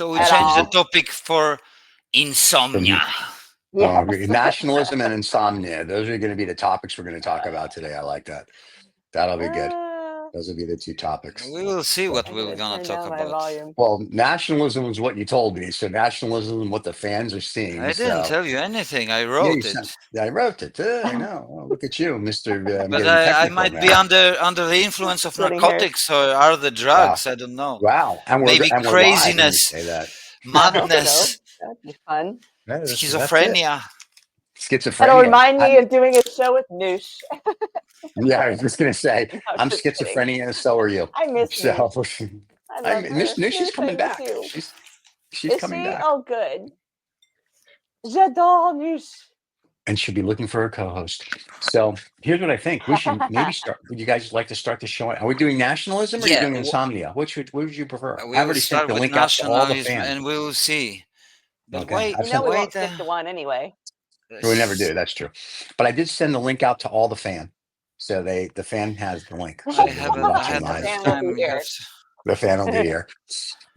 So we At change the all. topic for insomnia. Yes. Nationalism and insomnia. Those are going to be the topics we're going to talk about today. I like that. That'll be good. Those will be the two topics. We will see what I'm we're gonna gonna turn talk down my about. volume. Well, nationalism is what you told me. So nationalism is what the fans are seeing. I didn't tell you anything. I Yeah, wrote you it. sent, I wrote it. I know. Oh, look at you, Mister. I'm But getting I technical might now. be under the influence of Sitting here. narcotics or other drugs. I don't know. Wow. And Maybe we're live when you craziness, say that. I hope so. madness, That'd be fun. That's it. schizophrenia. Schizophrenia. That'll remind me of doing a show with Noosh. Yeah, I was just gonna say No, I'm just kidding. schizophrenia, and so are you. I miss So Noosh. I love her. She's coming I back. miss you. She's Is coming she? back, Oh, good. J'adore Noosh. and she'll be looking for a co-host. So here's what I think: we should maybe start. Would you guys like to start the show? Are we doing nationalism or are you Yeah, doing insomnia? What would you prefer? We I've will already sent start the with link out to all the nationalism, fans. and we will see. But Okay, wait, I've You know sent. we wait. won't stick to one anyway. We never do. That's true. But I did send the link out to all the fan. So the fan has the link. So I they'll be haven't watching had live. The fan will time. be We here. have to- The fan will be here.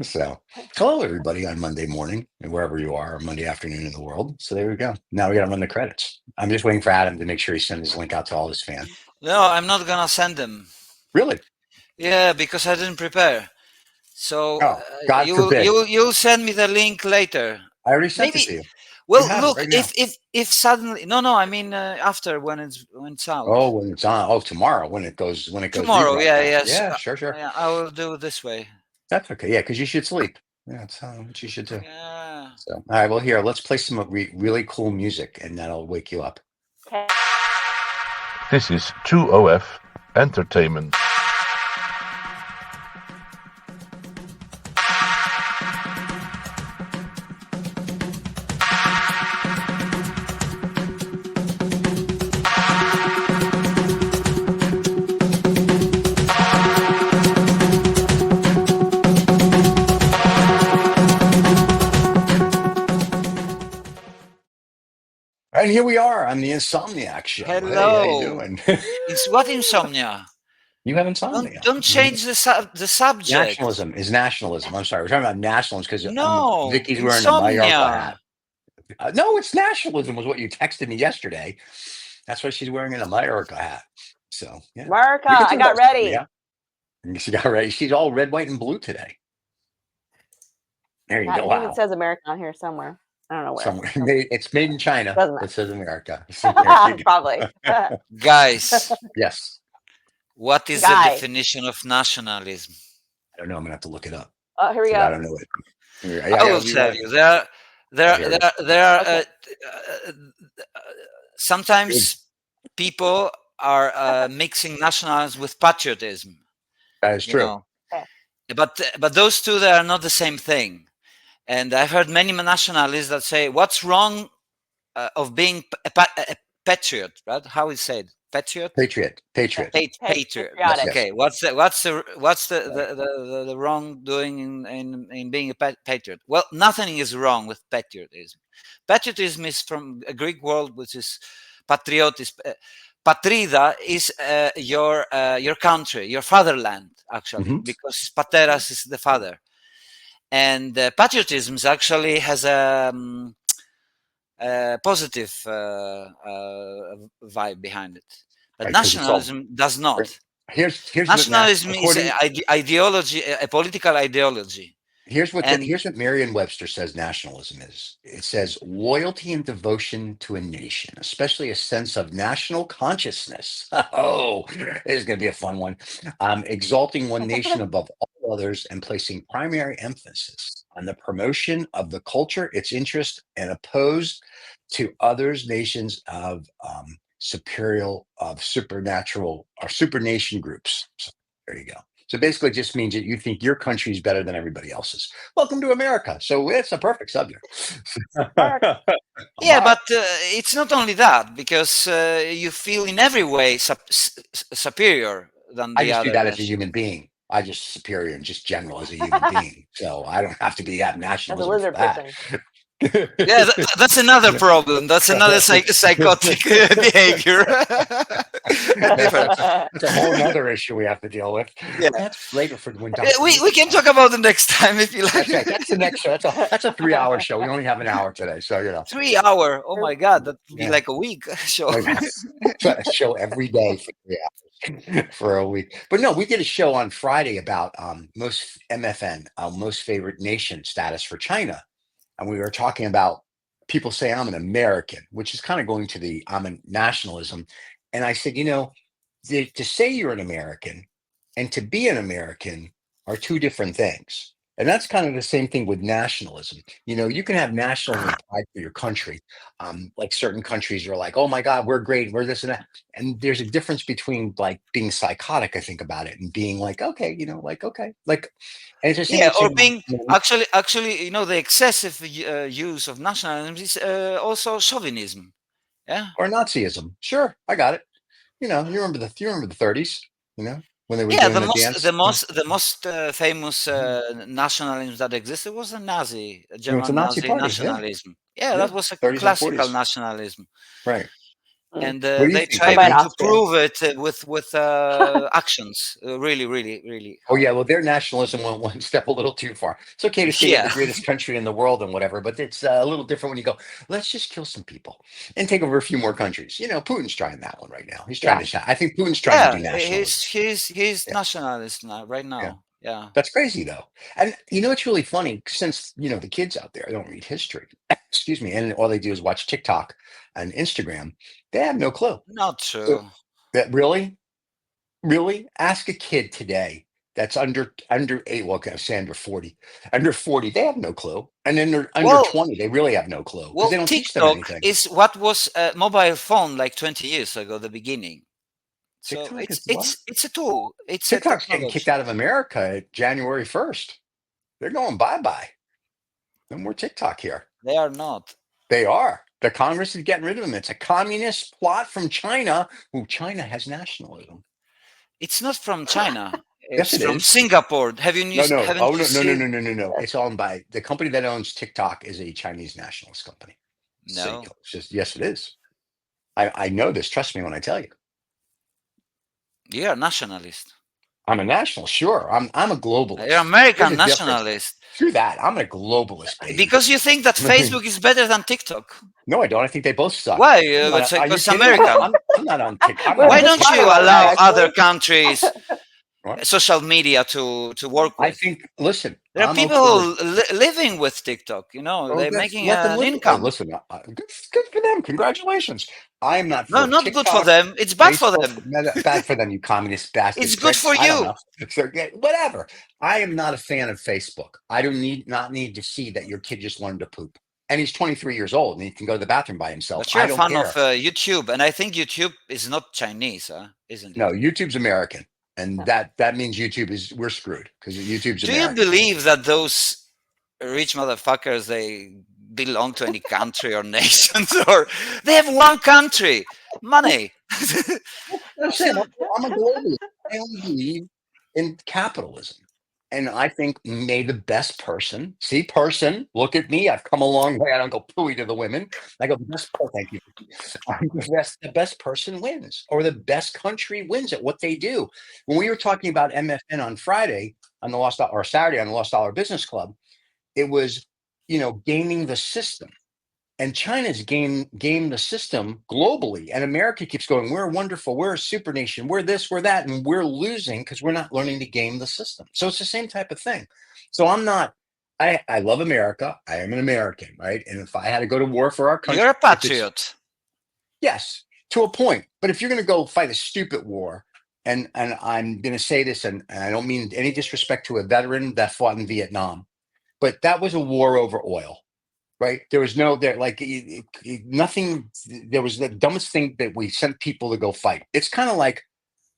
So, hello everybody on Monday morning, and wherever you are, or Monday afternoon in the world. So there we go. Now we got to run the credits. I'm just waiting for Adam to make sure he sends his link out to all his fans. No, I'm not gonna send them. Really? Yeah, because I didn't prepare. So Oh, God forbid. you'll send me the link later. I already sent it Maybe. to you. Well, have it look, right now. if suddenly no, I mean after when it's out. Oh, when it's on. Oh, tomorrow when it goes Tomorrow, rebroadcast. yes. Yeah, sure. Yeah, I will do it this way. That's okay. Yeah, because you should sleep. Yeah, that's what you should do. Yeah. So, all right. Well, here, let's play some really cool music, and that'll wake you up. Okay. This is 2OF Entertainment. And here we are on the Insomniac Show. Hello. Hey, how you doing? It's what insomnia? You have insomnia. Don't change the subject. Nationalism is nationalism. I'm sorry. We're talking about nationalism because No, Vicky's wearing a Mallorca insomnia. hat. No, it's nationalism was what you texted me yesterday. That's why she's wearing a Mallorca hat. So, yeah. America, We can I talk got about ready. Yeah. She got ready. She's all red, white, and blue today. There you go. It even says America on here somewhere. I don't know where. Somewhere. It's made in China. Doesn't matter. It says America. So there you go. Probably. Guys, Yes. what is Guy. the definition of nationalism? I don't know. I'm going to have to look it up. Oh, here we go. I don't know it. I will tell you. There are sometimes people are mixing nationalism with patriotism. That is you true. know. But those two, they are not the same thing. And I've heard many nationalists that say, "What's wrong of being a patriot?" Right? How is it said? Patriot. Patriot. Patriot. Patriotic. Okay. What's the wrong doing in being a patriot? Well, nothing is wrong with patriotism. Patriotism is from a Greek word which is patriotis. Patrida is your country, your fatherland, actually, because pateras is the father. And patriotism actually has a positive vibe behind it, but nationalism does not. Here's nationalism is an ideology, a political ideology. Here's what Merriam-Webster says nationalism is. It says loyalty and devotion to a nation, especially a sense of national consciousness. Oh, this is going to be a fun one. Exalting one nation above all others and placing primary emphasis on the promotion of the culture, its interest, and opposed to others nations of supernatural or supernation groups. So there you go. So basically it just means that you think your country is better than everybody else's. Welcome to America. So it's a perfect subject. Yeah, but it's not only that, because you feel in every way superior than the other. I just do that as a human being. I just superior in just general as a human being. So I don't have to be that nationalism. As a lizard person. Yeah, that's another problem. That's another psychotic behavior. That's a whole other issue we have to deal with. Yeah. That's later for when Dr. We can talk about it next time if you like. That's right. That's the next show. That's a 3-hour show. We only have an hour today, so 3 hour. Oh my God, that would be Yeah. like a week show. A show every day for 3 hours for a week. But no, we did a show on Friday about most MFN, most favorite nation status for China, and we were talking about people say I'm an American, which is kind of going to the I'm a nationalism, and I said, to say you're an American and to be an American are two different things. And that's kind of the same thing with nationalism. You can have nationalism pride for your country. Like certain countries are like, oh my God, we're great, we're this and that. And there's a difference between like being psychotic, I think about it, and being like, okay, okay. Like, and it's the same Yeah, or thing. being actually, the excessive use of nationalism is also chauvinism. Yeah. Or Nazism. Sure, I got it. You remember the 30s, when they were Yeah, doing the dance. the most famous nationalism that existed was the It's a German Nazi Nazi party, yeah. nationalism. Yeah, Yeah, that was a 30s and classical 40s. nationalism, Right. and What do you they think, tried By an to Austrian. prove it with actions. Really, really, really. Oh yeah, well, their nationalism went one step a little too far. It's okay to say you're Yeah. the greatest country in the world and whatever, but it's a little different when you go, let's just kill some people and take over a few more countries. Putin's trying that one right now. He's trying to. I think Putin's trying to do nationalism. He's Yeah. nationalist now, right now. Yeah. Yeah. That's crazy though. And it's really funny since the kids out there don't read history. Excuse me, and all they do is watch TikTok and Instagram. They have no clue. Not true. That really ask a kid today that's under 8. Well, okay, say under 40. Under 40, they have no clue. And then they're under 20, they really have no clue because they don't teach them TikTok anything. is what was a mobile phone like 20 years ago, the beginning. So TikTok it's a tool. It's TikTok's a getting kicked out of America January 1st. They're going bye-bye. No more TikTok here. They are not. They are. The Congress is getting rid of them. It's a communist plot from China. Who China has nationalism. It's not from China. Yes, It's it from is. Singapore. Have you No. haven't Oh, you no. seen? No. It's owned by the company that owns TikTok is a Chinese nationalist company. No. It's just, yes, it is. I know this. Trust me when I tell you. You're a nationalist. I'm a nationalist. Sure. I'm a globalist. You're American There's a difference. nationalist. Screw that. I'm a globalist, baby. Because you think that Facebook is better than TikTok. No, I don't. I think they both suck. Why? Are you Because kidding? American. I'm not on TikTok. Why don't you allow actually. other countries What? social media to work with? I think. Listen, There are I'm people okay with- living with TikTok. Oh, they're good. making Let them an live. Oh, income. listen, good for them. Congratulations. I am not. No, for not TikTok, good for them. It's bad for Facebook, them. Bad for them, you communist bastard. It's good for I don't you. know. So, yeah, whatever. I am not a fan of Facebook. I don't need to see that your kid just learned to poop. And he's 23 years old and he can go to the bathroom by himself. But you're I a don't fan care. of YouTube, and I think YouTube is not Chinese, isn't it? No, YouTube's American. And that means we're screwed because YouTube's American. Do you believe that those rich motherfuckers, they belong to any country or nations, or they have one country, money? I'm saying I'm a globalist. I only believe in capitalism. And I think may the best person, look at me. I've come a long way. I don't go pooey to the women. I go, thank you. The best person wins, or the best country wins at what they do. When we were talking about MFN on Friday on the Saturday on the Lost Dollar Business Club, it was, gaming the system. And China's game the system globally. And America keeps going, we're wonderful. We're a super nation. We're this, we're that. And we're losing because we're not learning to game the system. So it's the same type of thing. So I love America. I am an American, right? And if I had to go to war for our country. You're a patriot. Yes, to a point. But if you're going to go fight a stupid war, and I'm going to say this, and I don't mean any disrespect to a veteran that fought in Vietnam, but that was a war over oil. Right. There was nothing. There was the dumbest thing that we sent people to go fight. It's kind of like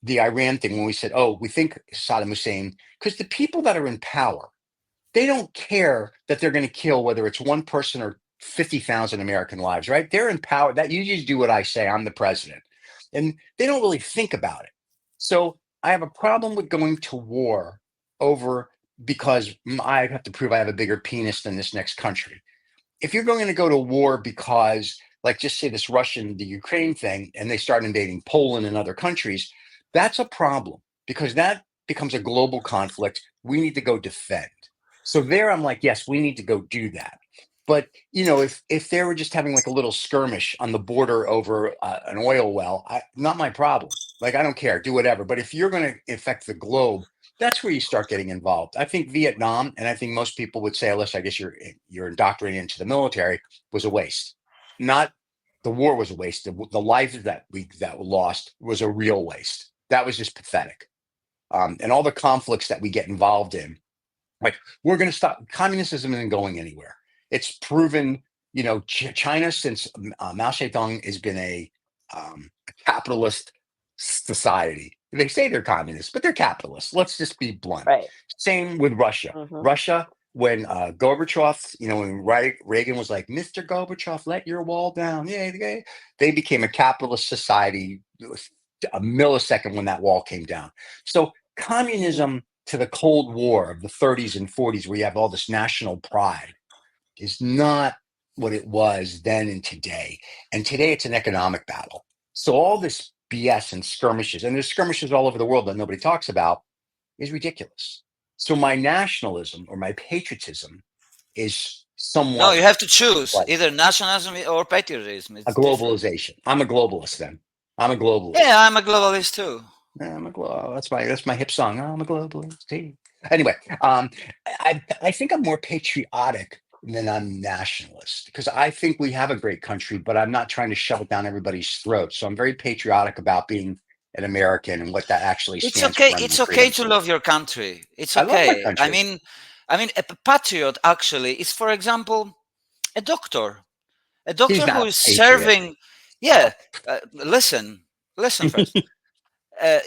the Iran thing when we said, oh, we think Saddam Hussein, because the people that are in power, they don't care that they're going to kill whether it's one person or 50,000 American lives. Right. They're in power. That you just do what I say. I'm the president. And they don't really think about it. So I have a problem with going to war over because I have to prove I have a bigger penis than this next country. if you're going to go to war because, like, just say the Ukraine thing, and they start invading Poland and other countries, that's a problem because that becomes a global conflict. We need to go defend. So there, I'm like, yes, we need to go do that. But if they were just having like a little skirmish on the border over an oil well, not my problem. Like, I don't care, do whatever. But if you're going to affect the globe, that's where you start getting involved. I think Vietnam, and I think most people would say, unless I guess you're indoctrinated into the military, was a waste. Not the war was a waste. The lives that were lost was a real waste. That was just pathetic. And all the conflicts that we get involved in, like, we're going to stop. Communism isn't going anywhere. It's proven. China, since Mao Zedong, has been a capitalist society. They say they're communists, but they're capitalists. Let's just be blunt. Right. Same with Russia. Russia, when Gorbachev, when Reagan was like, "Mr. Gorbachev, let your wall down," they became a capitalist society a millisecond when that wall came down. So communism to the Cold War of the 30s and 40s, where you have all this national pride, is not what it was then and today. And today it's an economic battle. So all this BS and skirmishes, and there's skirmishes all over the world that nobody talks about, is ridiculous. So my nationalism or my patriotism is somewhat. No, you have to choose either nationalism or patriotism. It's a globalization. Different. I'm a globalist then. I'm a globalist. Yeah, I'm a globalist too. I'm a that's my hip song. I'm a globalist. Anyway, I think I'm more patriotic than I'm nationalist, because I think we have a great country, but I'm not trying to shove it down everybody's throat. So I'm very patriotic about being an American and what that actually stands for. It's okay to love your country. It's okay. I love my country. I mean, a patriot actually is, for example, a doctor who is serving. Yeah, listen first.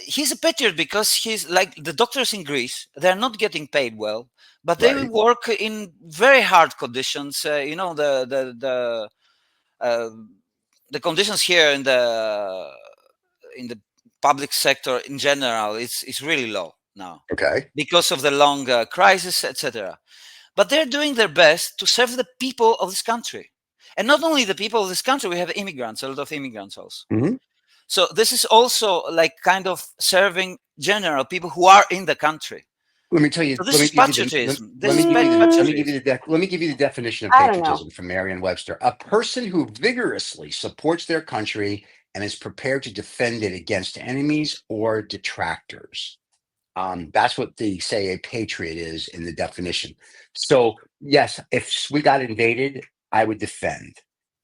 He's a patriot because he's like the doctors in Greece. They're not getting paid well, but they work in very hard conditions. The conditions here in the public sector in general is really low now. Okay. Because of the long crisis, etc. But they're doing their best to serve the people of this country, and not only the people of this country. We have immigrants, a lot of immigrants also. Mm-hmm. So this is also like kind of serving general people who are in the country. Let me tell you. So this is patriotism. Let me give you the definition of patriotism from Merriam-Webster: a person who vigorously supports their country and is prepared to defend it against enemies or detractors. That's what they say a patriot is in the definition. So yes, if we got invaded, I would defend.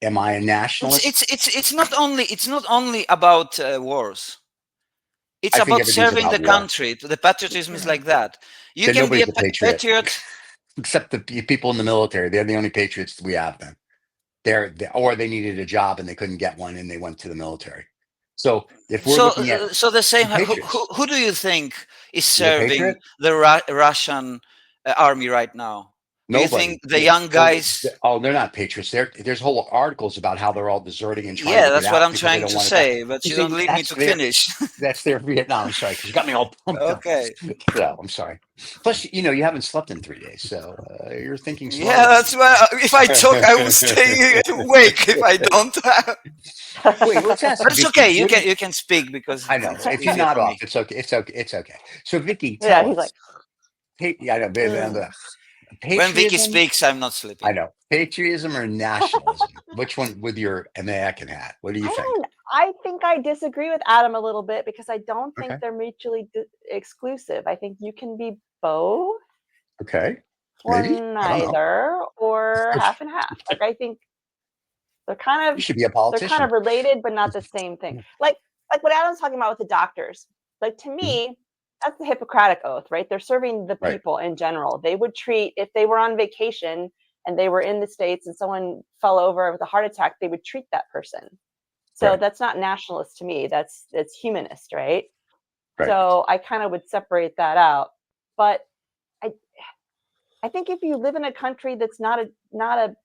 Am I a nationalist? It's not only about wars. It's about serving the country. The patriotism is like that. You can be a patriot, except the people in the military. They're the only patriots we have. Then or they needed a job and they couldn't get one, and they went to the military. So if we're looking at the same, who do you think is serving the Russian army right now? Do you think the young guys? Oh, they're not patriots. There's whole articles about how they're all deserting and trying. Yeah, that's what I'm trying to say, but you don't leave me to finish. That's their Vietnam. I'm sorry, because you got me all pumped up. Okay. So I'm sorry. Plus, you haven't slept in 3 days, so you're thinking slow. Yeah, that's why. If I talk, I will stay awake. If I don't, wait. Let's ask. But it's Vicky, okay. You can speak because I know if you're not off, it's okay. It's okay. So Vicky, tell us. I know. When Vicky speaks, I'm not sleeping. I know. Patriotism or nationalism? Which one with your American hat? What do you think? I think I disagree with Adam a little bit, because I don't think they're mutually exclusive. I think you can be both. Okay. Or neither, or half and half. Like, I think they're kind of. You should be a politician. They're kind of related, but not the same thing. Like what Adam's talking about with the doctors. Like, to me, that's the Hippocratic Oath, right? They're serving the people in general. They would treat, if they were on vacation and they were in the States and someone fell over with a heart attack, they would treat that person. So that's not nationalist to me. That's humanist, right? So I kind of would separate that out. But I think if you live in a country that's not a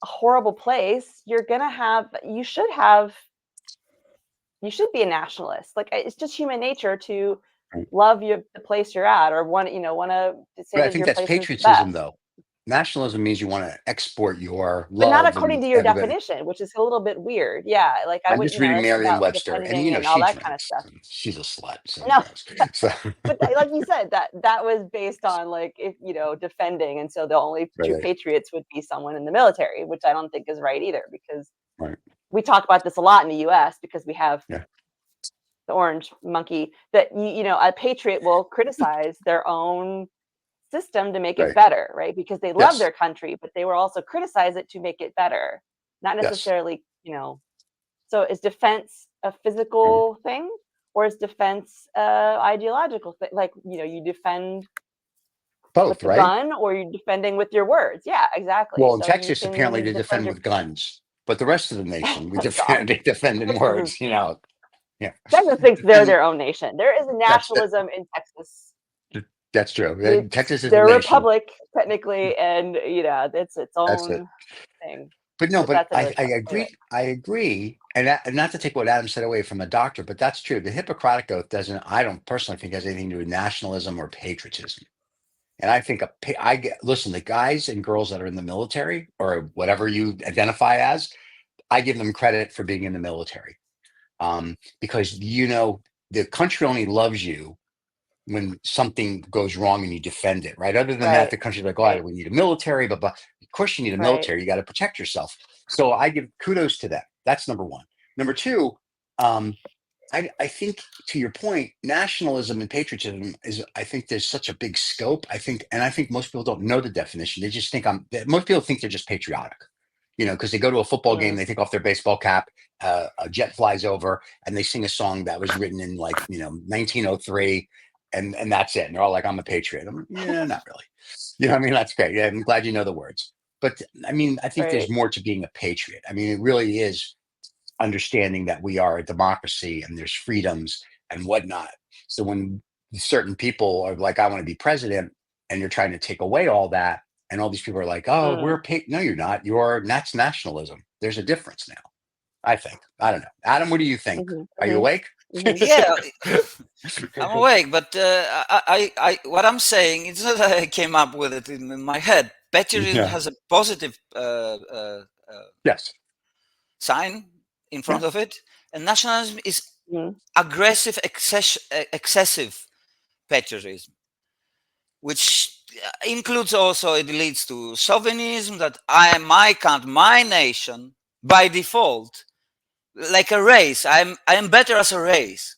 horrible place, you should be a nationalist. Like, it's just human nature to love the place you're at, or want to say. I think that's patriotism, though. nationalism means you want to export your But not love according and to your everybody. definition, which is a little bit weird. Yeah, like I I'm would, just reading it's about Merriam-Webster, and defending and all she that kind of drinks. stuff. She's a slut, so No, so but like you said, that was based on like if defending, and so the only true right, patriots would be someone in the military, which I don't think is right either, because right, we talk about this a lot in the U.S. because we have yeah, the orange monkey that a patriot will criticize their own system to make it right, better, right? Because they love yes, their country, but they will also criticize it to make it better, not yes, necessarily. So is defense a right. physical thing, or is defense ideological thing? Like you defend with Both, the right? gun, or you're defending with your words. Yeah, exactly. Well, in So you Texas, apparently can they defend defend your with guns, but the rest of the nation, we God. defend, they defend in words, Yeah, Texas thinks they're and their own nation. There is a that's nationalism in Texas. that's true. It's Texas is a their nation. republic technically, and it's its That's it. own thing. But no, But but that's another I topic. Anyway. agree. I agree, and not to take what Adam said away from the doctor, but that's true. The Hippocratic Oath doesn't. I don't personally think has anything to do with nationalism or patriotism. And I think listen, the guys and girls that are in the military or whatever you identify as, I give them credit for being in the military, because the country only loves you when something goes wrong and you defend it, right? Other than that, Right. the country's like, oh, Right. we need a military, but of course you need a Right. military. You got to protect yourself. So I give kudos to them. That's number one. Number two, I think to your point, nationalism and patriotism I think there's such a big scope. I think most people don't know the definition. They just think most people think they're just patriotic, because they go to a football game, Mm. they take off their baseball cap, a jet flies over, and they sing a song that was written in 1903, and that's it. And they're all like, "I'm a patriot." I'm like, yeah, not really. You know what I mean? That's great. Yeah, I'm glad you know the words. But I mean, I think there's Right. more to being a patriot. I mean, it really is understanding that we are a democracy and there's freedoms and whatnot. So when certain people are like, I want to be president, and you're trying to take away all that, and all these people are like, oh, Mm. no, you're not. That's nationalism. There's a difference now, I think. I don't know. Adam, what do you think? Mm-hmm. Are you awake? Mm-hmm. Yeah, I'm awake, but what I'm saying is not that I came up with it in my head. Patriotism Yeah. has a positive Yes. sign in Yeah. front of it, and nationalism is Mm-hmm. aggressive, excessive patriotism, which includes also, it leads to chauvinism, that I am my country, my nation, by default, like a race. I am better as a race.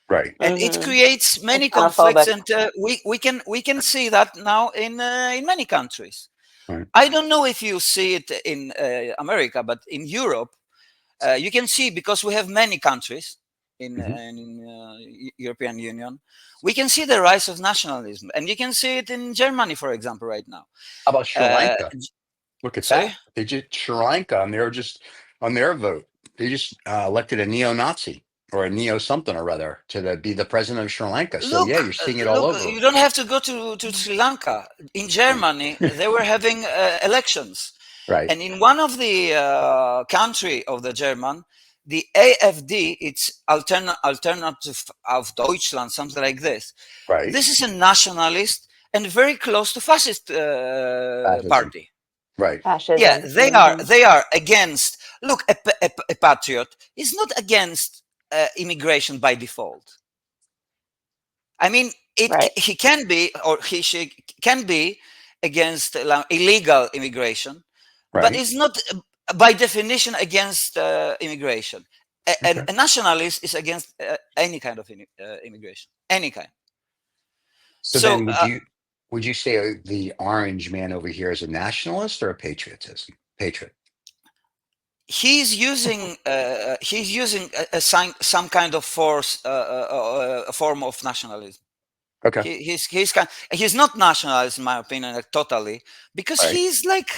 Right. And it Mm-hmm. creates And many conflicts, xenophobic. and we can see that now in many countries. Right. I don't know if you see it in America, but in Europe, you can see, because we have many countries in European Union, we can see the rise of nationalism, and you can see it in Germany, for example, right now. How about Sri Lanka? Look at Sorry? that. They just Sri Lanka, and they're just on their vote. They just elected a neo-Nazi or a neo something or other to be the president of Sri Lanka. So yeah, you're seeing it all Look, over. you don't have to go to Sri Lanka. In Germany, they were having elections. Right. And in one of the country of the German, the AfD, it's Alternative of Deutschland, something like this. Right. This is a nationalist and very close to fascist Fascism. party. Right. Fascism. Yeah, Mm-hmm. they are against. Look, a patriot is not against immigration by default. I mean, Right. he can be, or she can be against illegal immigration, but Right. it's not by definition against immigration. Okay. A nationalist is against any kind of immigration, any kind. So So then would you say the orange man over here is a nationalist or a patriot? he's using some kind of force, a form of nationalism. Okay. He's not nationalist, in my opinion, totally, because Right. he's like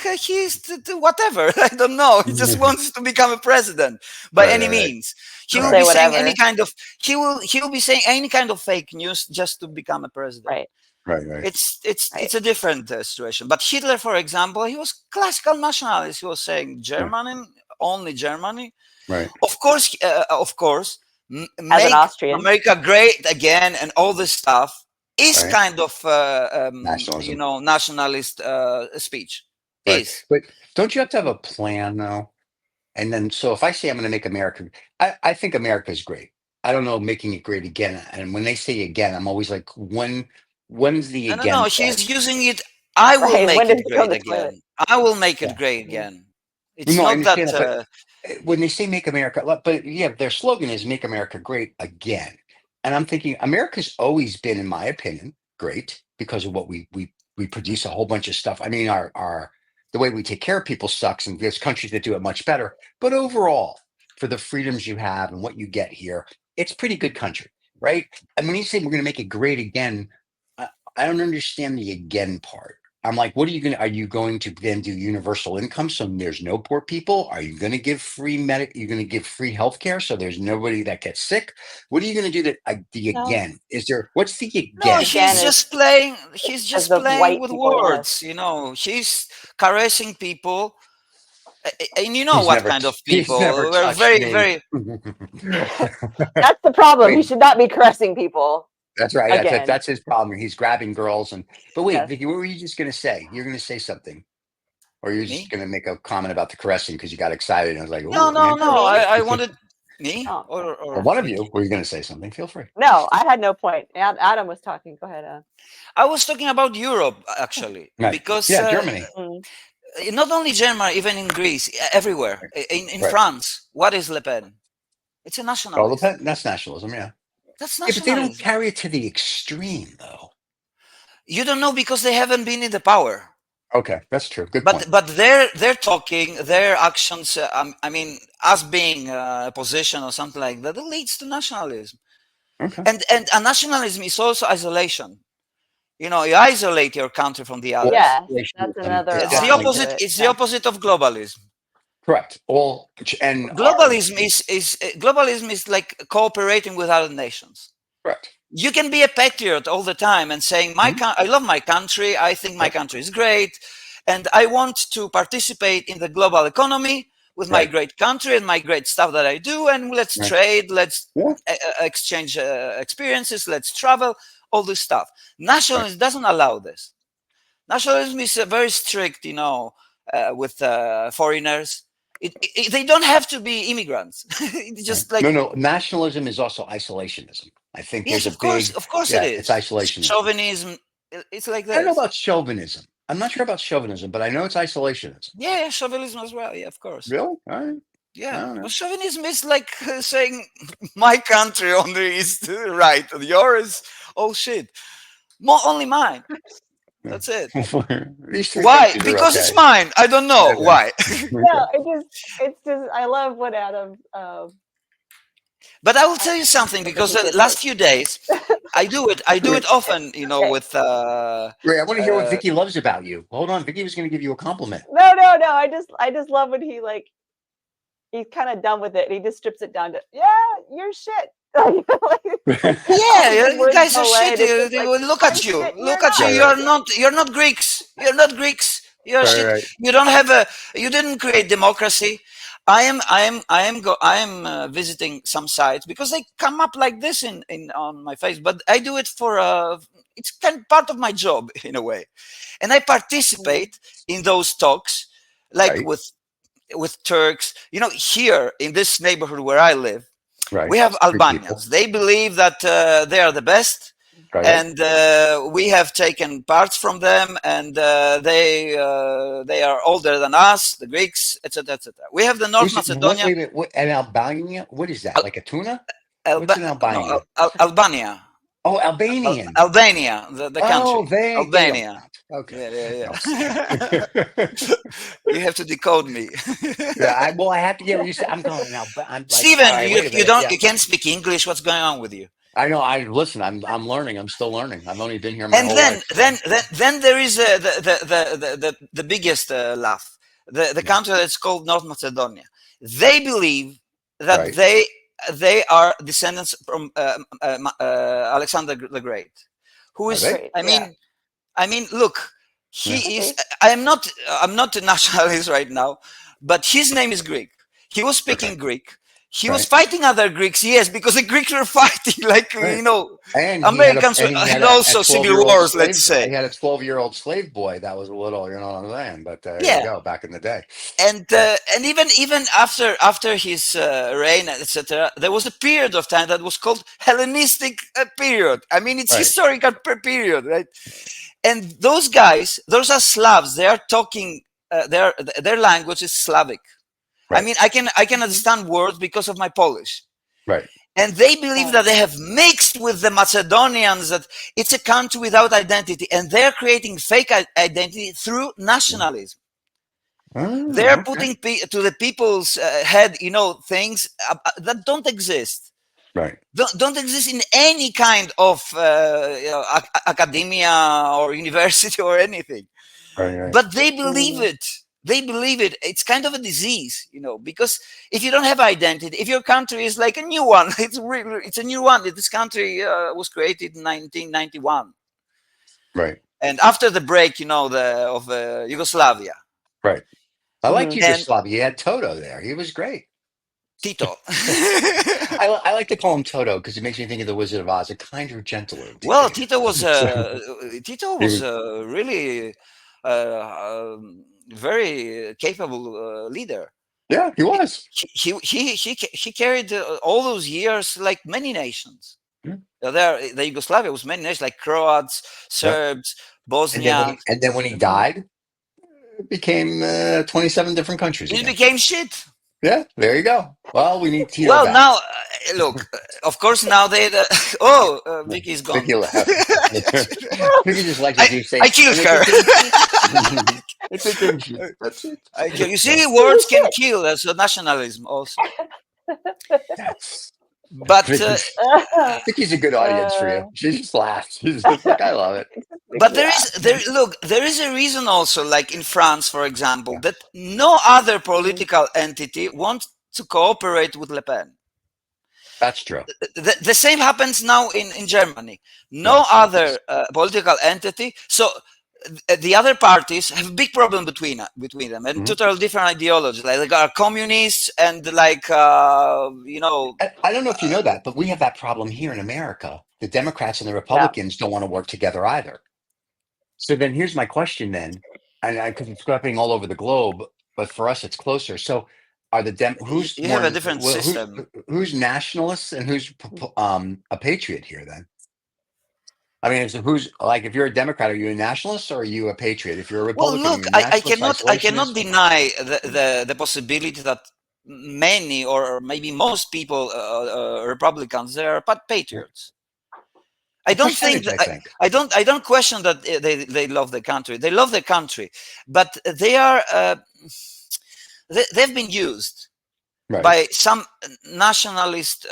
whatever. I don't know. He just wants to become a president by any Right. means. He He'll will say be saying whatever. any kind of he will be saying any kind of fake news just to become a president. Right. Right. It's a different situation. But Hitler, for example, he was classical nationalist. He was saying Germany, only Germany. Right. Of course, As an make Austrian. America great again and all this stuff. is Right. kind of Nationalism. nationalist speech. Right. Is But don't you have to have a plan though? And then, so if I say I'm going to make America, I think America is great. I don't know, making it great again. And when they say again, I'm always like, when's the again no, part? she's using it. I will Right. When make does it it become great the toilet? again. I will make it Yeah. great Mhm. again. It's No, I not that understand that, but when they say make America, but yeah, their slogan is make America great again. And I'm thinking America's always been, in my opinion, great because of what we produce a whole bunch of stuff. I mean, our the way we take care of people sucks, and there's countries that do it much better. But overall, for the freedoms you have and what you get here, it's pretty good country, right? And when you say we're going to make it great again, I, I don't understand the again part. I'm like, what are you going to then do universal income so there's no poor people? Are you going to give free you're going to give free healthcare so there's nobody that gets sick? What are you going to do the No. again? What's the no, again? Again, she's is just playing. She's as just the playing white with people want us. words. She's caressing people, and you know He's what never, kind of he's never people. We're touched very, me. very. That's the problem. He Wait, should not be caressing people that's right. again. That's his problem. He's grabbing girls but wait, Yes. Vicky, what were you just going to say? You're going to say something. Or you're just Me? going to make a comment about the caressing because you got excited and I was like, No, "Oh, no, Andrew." For no. me? I wanted me Oh, okay. Or or one of you Vicky. were you going to say something? Feel free. No, I had no point. Adam was talking. Go ahead. I was talking about Europe actually, Right. because Yeah, Germany. Mm. not only Germany, even in Greece, everywhere. In Right. France, what is Le Pen? It's a Oh, nationalist. that's nationalism, yeah. That's Yeah, but they don't nationalism. carry it to the extreme, though. You don't know because they haven't been in the power. Okay, that's true. Good But point. they're talking, their actions. I mean, us being a position or something like that, it leads to nationalism. Okay. And a nationalism is also isolation. You isolate your country from the Well, others. Yes, that's isolationism is another It's the arm definitely to opposite. it. It's the Yeah. opposite of globalism. correct. All and our Globalism is like cooperating with other nations. correct. You can be a patriot all the time and saying, Mhm. I love my country. I think my Yep. country is great, and I want to participate in the global economy with my Right. great country and my great stuff that I do. And let's Right. trade. Let's Yeah. exchange experiences. Let's travel. All this stuff. Right. Nationalism doesn't allow this. Nationalism is very strict, with foreigners. They don't have to be immigrants. It's Right. just like, No. Nationalism is also isolationism. I think there's yes, a of big, course it yeah, it's is. isolationism. Chauvinism. It's like I don't know this. about chauvinism. I'm not sure about chauvinism, but I know it's isolationism. Yeah, chauvinism as well. Yeah, of course. Really? All right. I Yeah, don't but know. chauvinism is like saying my country only is right, yours, oh shit, only mine. That's it. Yeah. These three Why? countries are Because it's okay. mine. I don't know Okay. why. No, it's just I love what Adam. But I will I tell you something, but because he the did last like. few days I do it. I do it often. Okay. With Ray, I want to hear what uh, Vicky loves about you. Hold on, Vicky was going to give you a compliment. No. I just love when he like he's kind of done with it. He just strips it down to you're shit. Like, all yeah, the good you words guys are go away, shit. and it's just like Look I'm at you. shit. You're Look at you. not. Right, right, You're not Greeks. You're not Greeks. You're right, shit. right. You don't have a. You didn't create democracy. I am visiting some sites because they come up like this in on my face. But I do it for it's kind of part of my job in a way, and I participate in those talks, like Right, with Turks. Here in this neighborhood where I live, right. we have Good people. Albanians. They believe that they are the best, Right. and we have taken parts from them, and they are older than us, the Greeks, etc., etc. We have the North What? Macedonia, Wait a minute. What? An Albania? What is that? Al- Like a tuna? What's an no, Albanian? Albania, Oh, Albanian. Albania, the Oh, country, they don't Albania. count. Okay. Yeah, yeah, No. yeah. You have to decode me. Yeah. I have to get what you said. I'm going now, but I'm like, all Steven, right. you, Wait a you minute. don't Yeah. you can't speak English. What's going on with you? I know. I listen. I'm learning. I'm still learning. I've only been here my And whole then life. then then there is the biggest laugh. The Yeah. country that's called North Macedonia. They believe that Right. they are descendants from Alexander the Great, who Are is, they? Great. I Yeah. mean, look, Yeah. he is. Okay. I'm not a nationalist right now, but his name is Greek. He was Okay. speaking Greek. He was fighting other Greeks, yes, because the Greeks were fighting, like Right. And he had Americans had a also civil 12-year-old wars, let's slave. say. He had a 12-year-old slave boy that was a little, you know what I'm saying? But there you Yeah, go, back in the day. and even after his reign, etc., there was a period of time that was called Hellenistic period. I mean, it's Right. historical period, right? And those guys, those are Slavs. They are talking. Their language is Slavic. I Right. mean, I can understand words because of my Polish. Right. And they believe that they have mixed with the Macedonians, that it's a country without identity, and they're creating fake identity through nationalism. They're Okay. putting to the people's head, things that don't exist. Right. Don't exist in any kind of academia or university or anything. Right. But they believe it. They believe it. It's kind of a disease, because if you don't have identity, if your country is like a new one, it's a new one. This country was created in 1991, Right. and after the break, of Yugoslavia. Right. I like And Yugoslavia. You had Toto there. He was great. Tito. I like to call him Toto because it makes me think of the Wizard of Oz, a kinder, gentler Well, dictator. Tito was He was- really very capable leader. yeah, he was. He carried all those years like many nations. Yeah. The Yugoslavia was many nations like Croats, Serbs, Bosnia. And then when he died, it became 27 different countries It again. became shit. Yeah, there you go. Well, we need Tito Well, back. now look, of course, now they. Vicky's gone. Vicky left. Vicky just likes to say. I killed her. It's a kinship. That's it. You see, words can kill. That's a nationalism also. Yes. But Vicky's a good audience for you. She just laughs. She's just like, I love it. but there is a reason also, like in France, for example, that no other political entity wants to cooperate with Le Pen. That's true. The same happens now in Germany. No other political entity. So the other parties have a big problem between them, and totally different ideologies. Like they are communists and like I don't know if you know that, but we have that problem here in America. The Democrats and the Republicans don't want to work together either. So then here's my question then, and because it's happening all over the globe, but for us it's closer. So are the who's you more, have a different system. who's nationalists and who's a patriot here then? I mean, who's like, if you're a Democrat, are you a nationalist or are you a patriot? If you're a Republican, Well, look, I cannot deny the possibility that many or maybe most people, Republicans, they are patriots. I don't think that I don't question that they love the country. They love the country, but they are they've been used by some nationalist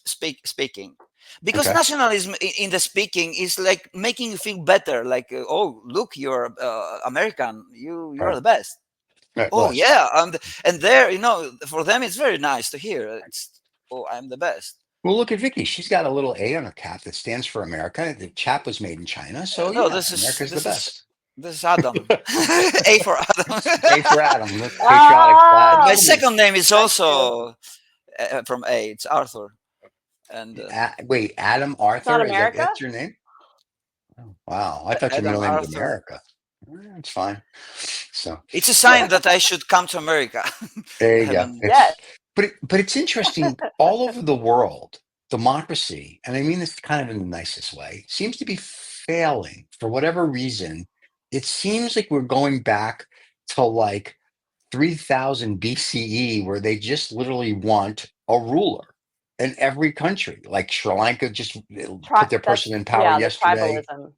speaking. Because nationalism in the speaking is like making you feel better. Like, oh, look, you're American. You're the best. Right, oh, yeah. And there, for them, it's very nice to hear. I'm the best. Well, look at Vicky. She's got a little A on her cap that stands for America. The chap was made in China. So, America's the best. This is Adam. A for Adam. A for Adam. Patriotic flag. My second name is also from A. It's Arthur. And wait, Adam Arthur? Not America? That's your name? Oh, wow. I thought your middle name was America. It's fine. So it's a sign that I should come to America. There you go. Yes. But it's interesting. All over the world, democracy, and I mean this kind of in the nicest way, seems to be failing for whatever reason. It seems like we're going back to like 3000 BCE, where they just literally want a ruler in every country. Like Sri Lanka just put their person in power yesterday. Tribalism.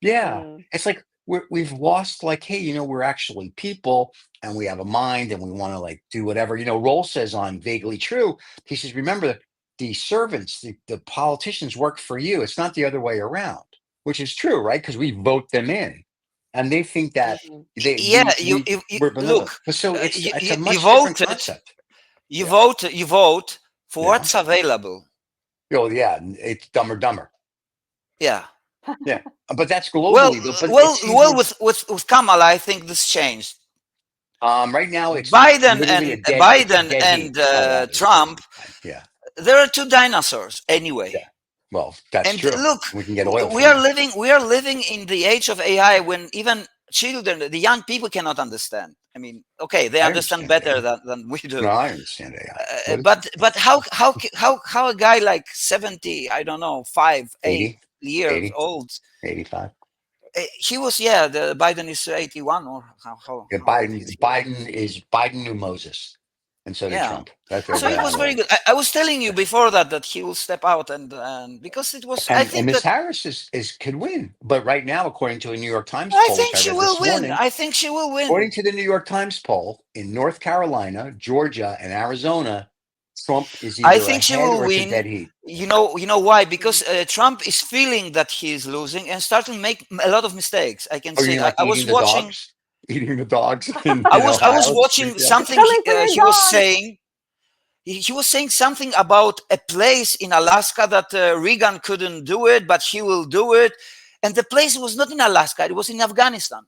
Yeah. It's like we've lost, like, hey, we're actually people and we have a mind and we want to like do whatever. Roll says on Vaguely True, he says, remember, the servants, the politicians work for you. It's not the other way around, which is true, right? Because we vote them in. And they think that we're look. So it's a much different concept. You vote for what's available. Oh yeah, it's Dumber Dumber. Yeah, yeah, but that's globally. Well, with Kamala, I think this changed. Right now, it's Biden literally and it's a Biden dead and heat. Oh, yeah, it's Trump, yeah, there are two dinosaurs anyway. yeah. Well, that's And true. look, We can get oil we from are them. living in the age of AI when even children, the young people cannot understand. I mean, okay, they I understand understand better AI. than we do. No, I understand AI. But how a guy like 70, I don't know, 8 80, years 80, old, 85. he was, the Biden is 81, or Yeah, how old is he? Biden knew Moses, and so did Yeah. Trump. That's So he was very good. I was telling you before that he will step out, and because it was, I and think Miss that Harris is could win, but right now, according to a New York Times I poll, which think I she read will this win. morning, I think she will according win. to the New York Times poll, in North Carolina, Georgia, and Arizona, Trump is I either think she ahead will or it's a win. dead heat. You know why? Because Trump is feeling that he is losing and starting to make a lot of mistakes. I can Oh, you say. mean like I was eating the watching. dogs? Eating the dogs in, I was Ohio at watching Springfield? something Coming for your he was dog. saying. He was saying something about a place in Alaska that Reagan couldn't do it, but he will do it. And the place was not in Alaska; it was in Afghanistan.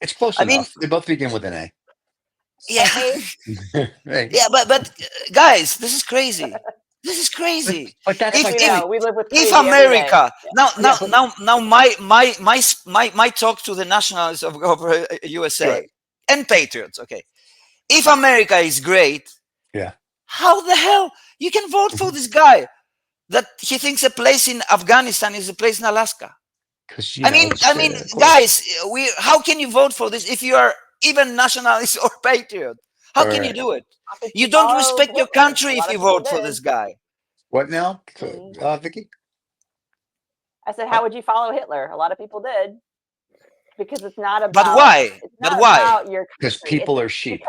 It's close I mean, enough. They both begin with an A. yeah, Hey, yeah, but guys, this is crazy. This is but, crazy. but that's If We like if know. We live with if crazy every day. America yeah, but now my talk to the nationalists of USA right, and patriots. Okay, if America is great, yeah, how the hell you can vote for this guy that he thinks a place in Afghanistan is a place in Alaska? because I it's mean, of course. guys, how can you vote for this if you are even nationalist or patriot? How All can you right. do it? How could You you don't follow respect your Hitler? A country if lot you of people vote for did. this guy. What now, Mhm. Vicky? I said, how would you follow Hitler? A lot of people did, because it's not But about why? But why? your Because country. people It's are sheep.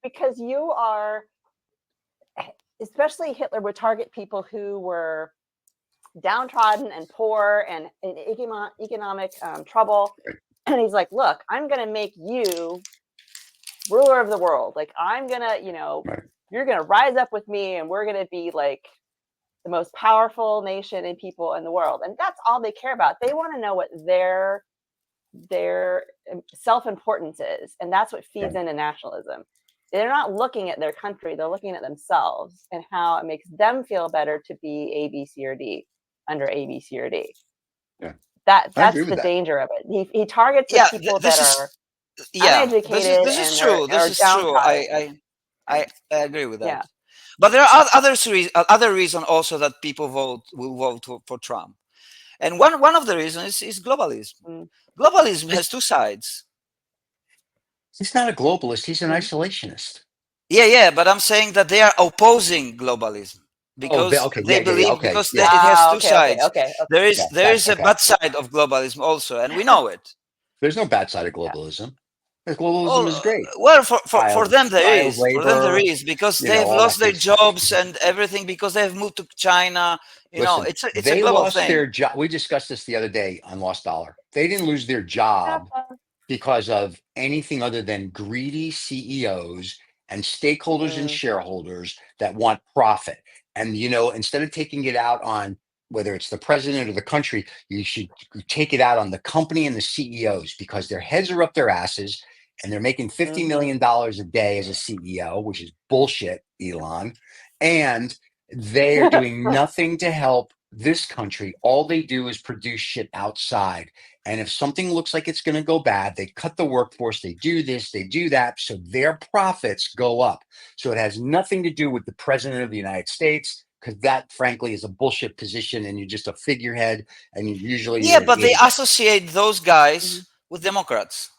because you are, especially Hitler would target people who were downtrodden and poor and in economic trouble. And he's like, look, I'm going to make you ruler of the world. Like, I'm going to, Right. you're going to rise up with me, and we're going to be like the most powerful nation and people in the world. And that's all they care about. They want to know what their self-importance is, and that's what feeds into nationalism. They're not looking at their country, they're looking at themselves and how it makes them feel better to be A, B, C, or D under A, B, C, or D. Yeah. I agree That's with the that. danger of it. He targets the Yeah, people this that is are uneducated this is and true. This are is true. downtrodden. I agree with that. Yeah. But there are other reasons also that people will vote for Trump. And one of the reasons is globalism. Mm. Globalism has two sides. He's not a globalist. He's an Mm. isolationist. Yeah, but I'm saying that they are opposing globalism Oh, because okay. they Yeah. believe, Okay. because Yeah. it has two Okay. sides. Yeah. There That, is a okay. bad side of globalism also, and we know it. There's no bad side of Yeah. globalism. Globalism is Well, great. well, for them there Child is. For them there labor, is, because they have all that lost their good stuff. jobs and everything, because they have moved to China. Listen, It's a they global lost thing. their job. We discussed this the other day on Lost Dollar. They didn't lose their job because of anything other than greedy CEOs and stakeholders and Mm. shareholders that want profit. And, instead of taking it out on whether it's the president or the country, you should take it out on the company and the CEOs, because their heads are up their asses and they're making $50 million a day as a CEO, which is bullshit, Elon. And they are doing nothing to help this country. All they do is produce shit outside. And if something looks like it's going to go bad, they cut the workforce, they do this, they do that, so their profits go up. So it has nothing to do with the president of the United States, because that, frankly, is a bullshit position, and you're just a figurehead, and Yeah, you're an but they idiot. associate those guys Mhm. with Democrats,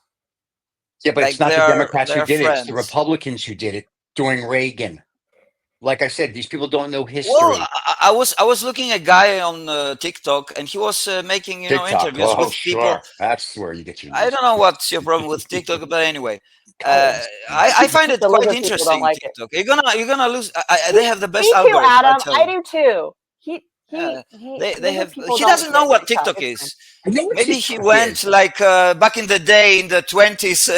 Yeah, but it's like not the Democrats who they're did it; it's the friends. Republicans who did it during Reagan. Like I said, these people don't know Well, history. I was looking at a guy on TikTok, and he was making TikTok, interviews oh with people. sure, that's where you get your I news. don't know what's your problem with TikTok, but anyway, Oh, I find it The quite liberal people don't interesting. like it. TikTok, you're gonna lose. They Me, have the best me too, algorithm, I Adam. tell I you. do too. They Liberal have. people He don't doesn't know get what TikTok. TikTok It's fine. is. I know what Maybe he TikTok went is. like back in the day in the 20s.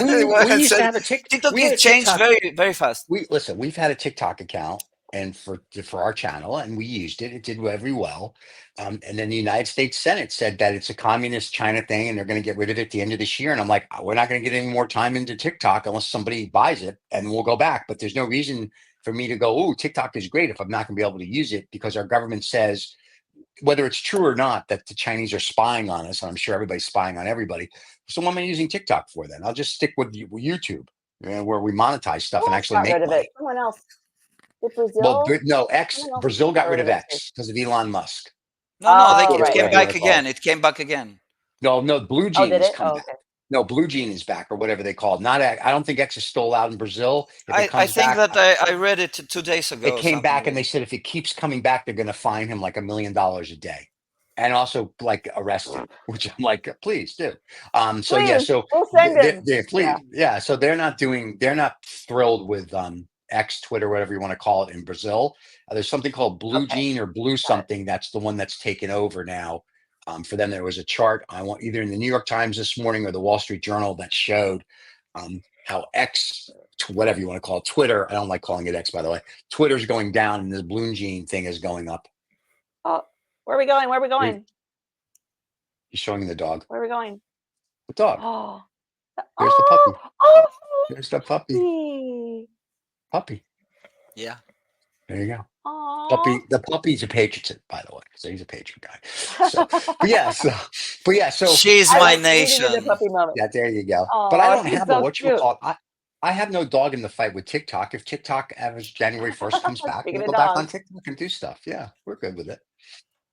Dude, we used to have a TikTok we had has a changed TikTok. very fast. We've had a TikTok account and for our channel, and we used it. It did very well. And then the United States Senate said that it's a communist China thing, and they're going to get rid of it at the end of this year. And I'm like, we're not going to get any more time into TikTok unless somebody buys it, and we'll go back. But there's no reason for me to go, oh, TikTok is great if I'm not going to be able to use it, because our government says, whether it's true or not, that the Chinese are spying on us, and I'm sure everybody's spying on everybody. So what am I using TikTok for then? I'll just stick with YouTube, where we monetize stuff and actually make money. Someone else. Did Brazil? Well, no, Brazil got rid of X because of Elon Musk. No, it came back again. It came back again. No, Blue Jean has come back. Okay. No, Blue Jean is back, or whatever they call it. Not X. I don't think X is still allowed in Brazil. I think that I read it 2 days ago. It came back, and they said if it keeps coming back, they're going to fine him like $1 million a day, and also like arrest him. Which I'm like, please do. So please, yeah, so we'll send him. Please, yeah. So they're not thrilled with X, Twitter, whatever you want to call it in Brazil. There's something called Blue Jean or Blue something. That's the one that's taken over now. For them, there was a chart either in the New York Times this morning or the Wall Street Journal that showed how X, whatever you want to call it, Twitter. I don't like calling it X, by the way. Twitter's going down, and this Blue Jean thing is going up. Where are we going? Where are we going? He's showing the dog. Where are we going? The dog. Oh, there's the puppy. Oh, there's the puppy. Puppy. Yeah. There you go. Aww. The puppy's a patriot, by the way. So he's a patriot guy. So, but yeah. So she's my nation. Yeah, there you go. Aww, but I don't have I have no dog in the fight with TikTok. If TikTok as January 1st comes back, we'll go back on TikTok and do stuff. Yeah, we're good with it.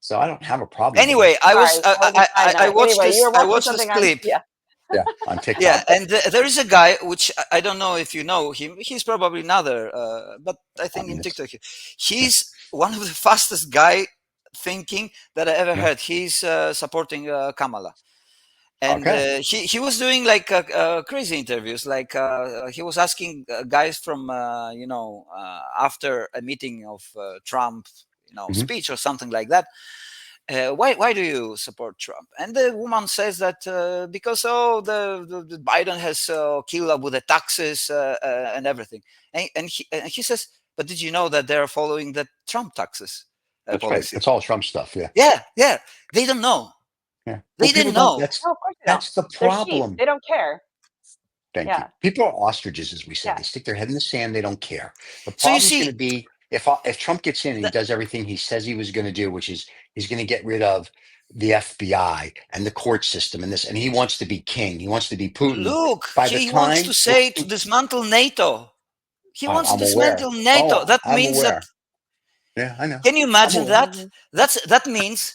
So I don't have a problem. Anyway, I watched this clip. Yeah, on TikTok. Yeah, and there is a guy which I don't know if you know him. He's probably another, but I think in TikTok he's one of the fastest guy thinking that I ever heard. He's supporting Kamala, and he was doing like crazy interviews. Like he was asking guys from after a meeting of Trump, speech or something like that. Why do you support Trump? And the woman says that because the Biden has killed up with the taxes and everything. And he says, but did you know that they're following the Trump taxes That's policy? Right. It's all Trump stuff. Yeah. Yeah. They don't know. Yeah. They didn't know. That's the problem. They don't care. Thank you. People are ostriches, as we say. They stick their head in the sand. They don't care. The problem's going to be if Trump gets in and he does everything he says he was going to do, which is he's going to get rid of the FBI and the court system and he wants to be king. He wants to be Putin. Look, he wants to dismantle NATO. He wants to dismantle NATO. That means that. Yeah, I know. Can you imagine that? That means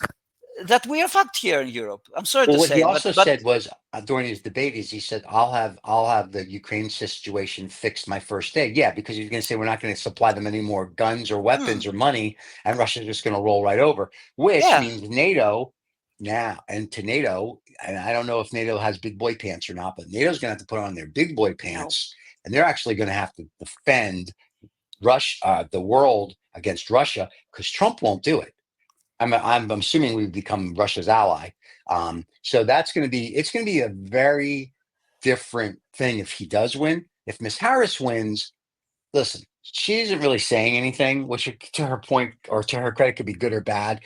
that we are fucked here in Europe. I'm sorry to say. What he also said was during his debate he said, I'll have the Ukraine situation fixed my first day. Yeah, because he's going to say we're not going to supply them any more guns or weapons or money, and Russia's just going to roll right over, which means NATO now, and to NATO, and I don't know if NATO has big boy pants or not, but NATO's going to have to put on their big boy pants, and they're actually going to have to defend the world against Russia, because Trump won't do it. I'm assuming we've become Russia's ally. So it's going to be a very different thing if he does win. If Miss Harris wins, listen, she isn't really saying anything, which to her point or to her credit could be good or bad.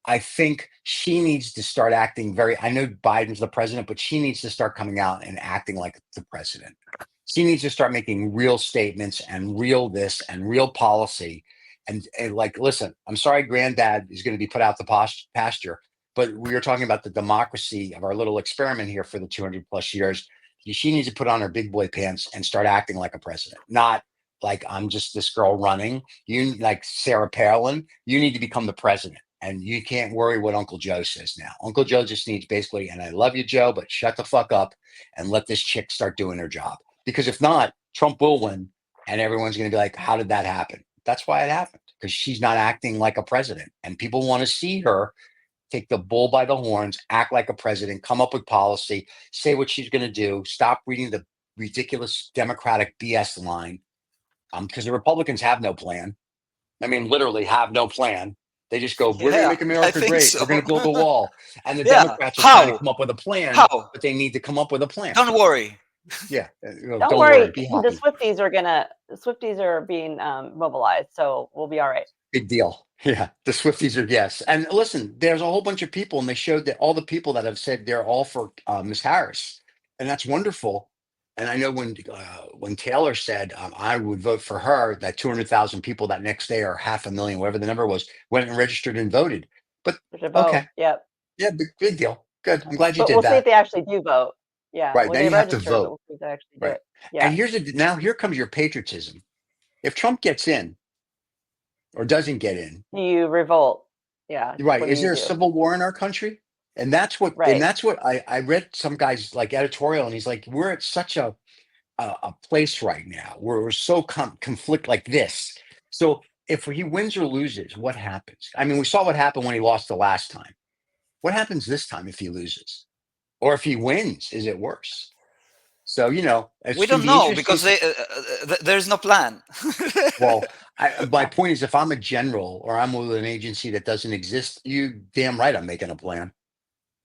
I think she needs to start acting I know Biden's the president, but she needs to start coming out and acting like the president. She needs to start making real statements and real this and real policy. And like, listen, I'm sorry, granddad is going to be put out the pasture, but we are talking about the democracy of our little experiment here for the 200 plus years. She needs to put on her big boy pants and start acting like a president, not like I'm just this girl running. You, like Sarah Palin, you need to become the president, and you can't worry what Uncle Joe says now. Uncle Joe just needs basically, and I love you, Joe, but shut the fuck up and let this chick start doing her job. Because if not, Trump will win, and everyone's going to be like, how did that happen? That's why it happened, because she's not acting like a president, and people want to see her take the bull by the horns, act like a president, come up with policy, say what she's going to do, stop reading the ridiculous Democratic BS line, because the Republicans have no plan. I mean, literally have no plan. They just go, we're going to make America great. So. We're going to build a wall. And the Democrats are trying to come up with a plan, but they need to come up with a plan. Don't worry. Yeah, Don't don't worry, worry, be the happy. Swifties are being mobilized, so we'll be all right. Big deal. Yeah, the Swifties are yes. And listen, there's a whole bunch of people, and they showed that all the people that have said they're all for Miss Harris, and that's wonderful. And I know when Taylor said I would vote for her, that 200,000 people that next day, or 500,000, whatever the number was, went and registered and voted. But There's a vote. okay, Yep. yeah, big deal. Good. I'm glad you But did we'll see if that. they actually do vote. Yeah. Right Well, now, they you have to registered, but vote. we'll see if they actually do Right. it. Yeah. And here comes your patriotism. If Trump gets in or doesn't get in, Do you revolt? Yeah. right? What do Is you there a do? civil war in our country? And Right. that's what I read some guys like editorial, and he's like, we're at such a place right now where we're so conflict like this. So if he wins or loses, what happens? I mean, we saw what happened when he lost the last time. What happens this time if he loses? Or if he wins, is it worse? So, it's We going to don't be know interesting because to. there's no plan. Well, my point is, if I'm a general or I'm with an agency that doesn't exist, you damn right I'm making a plan.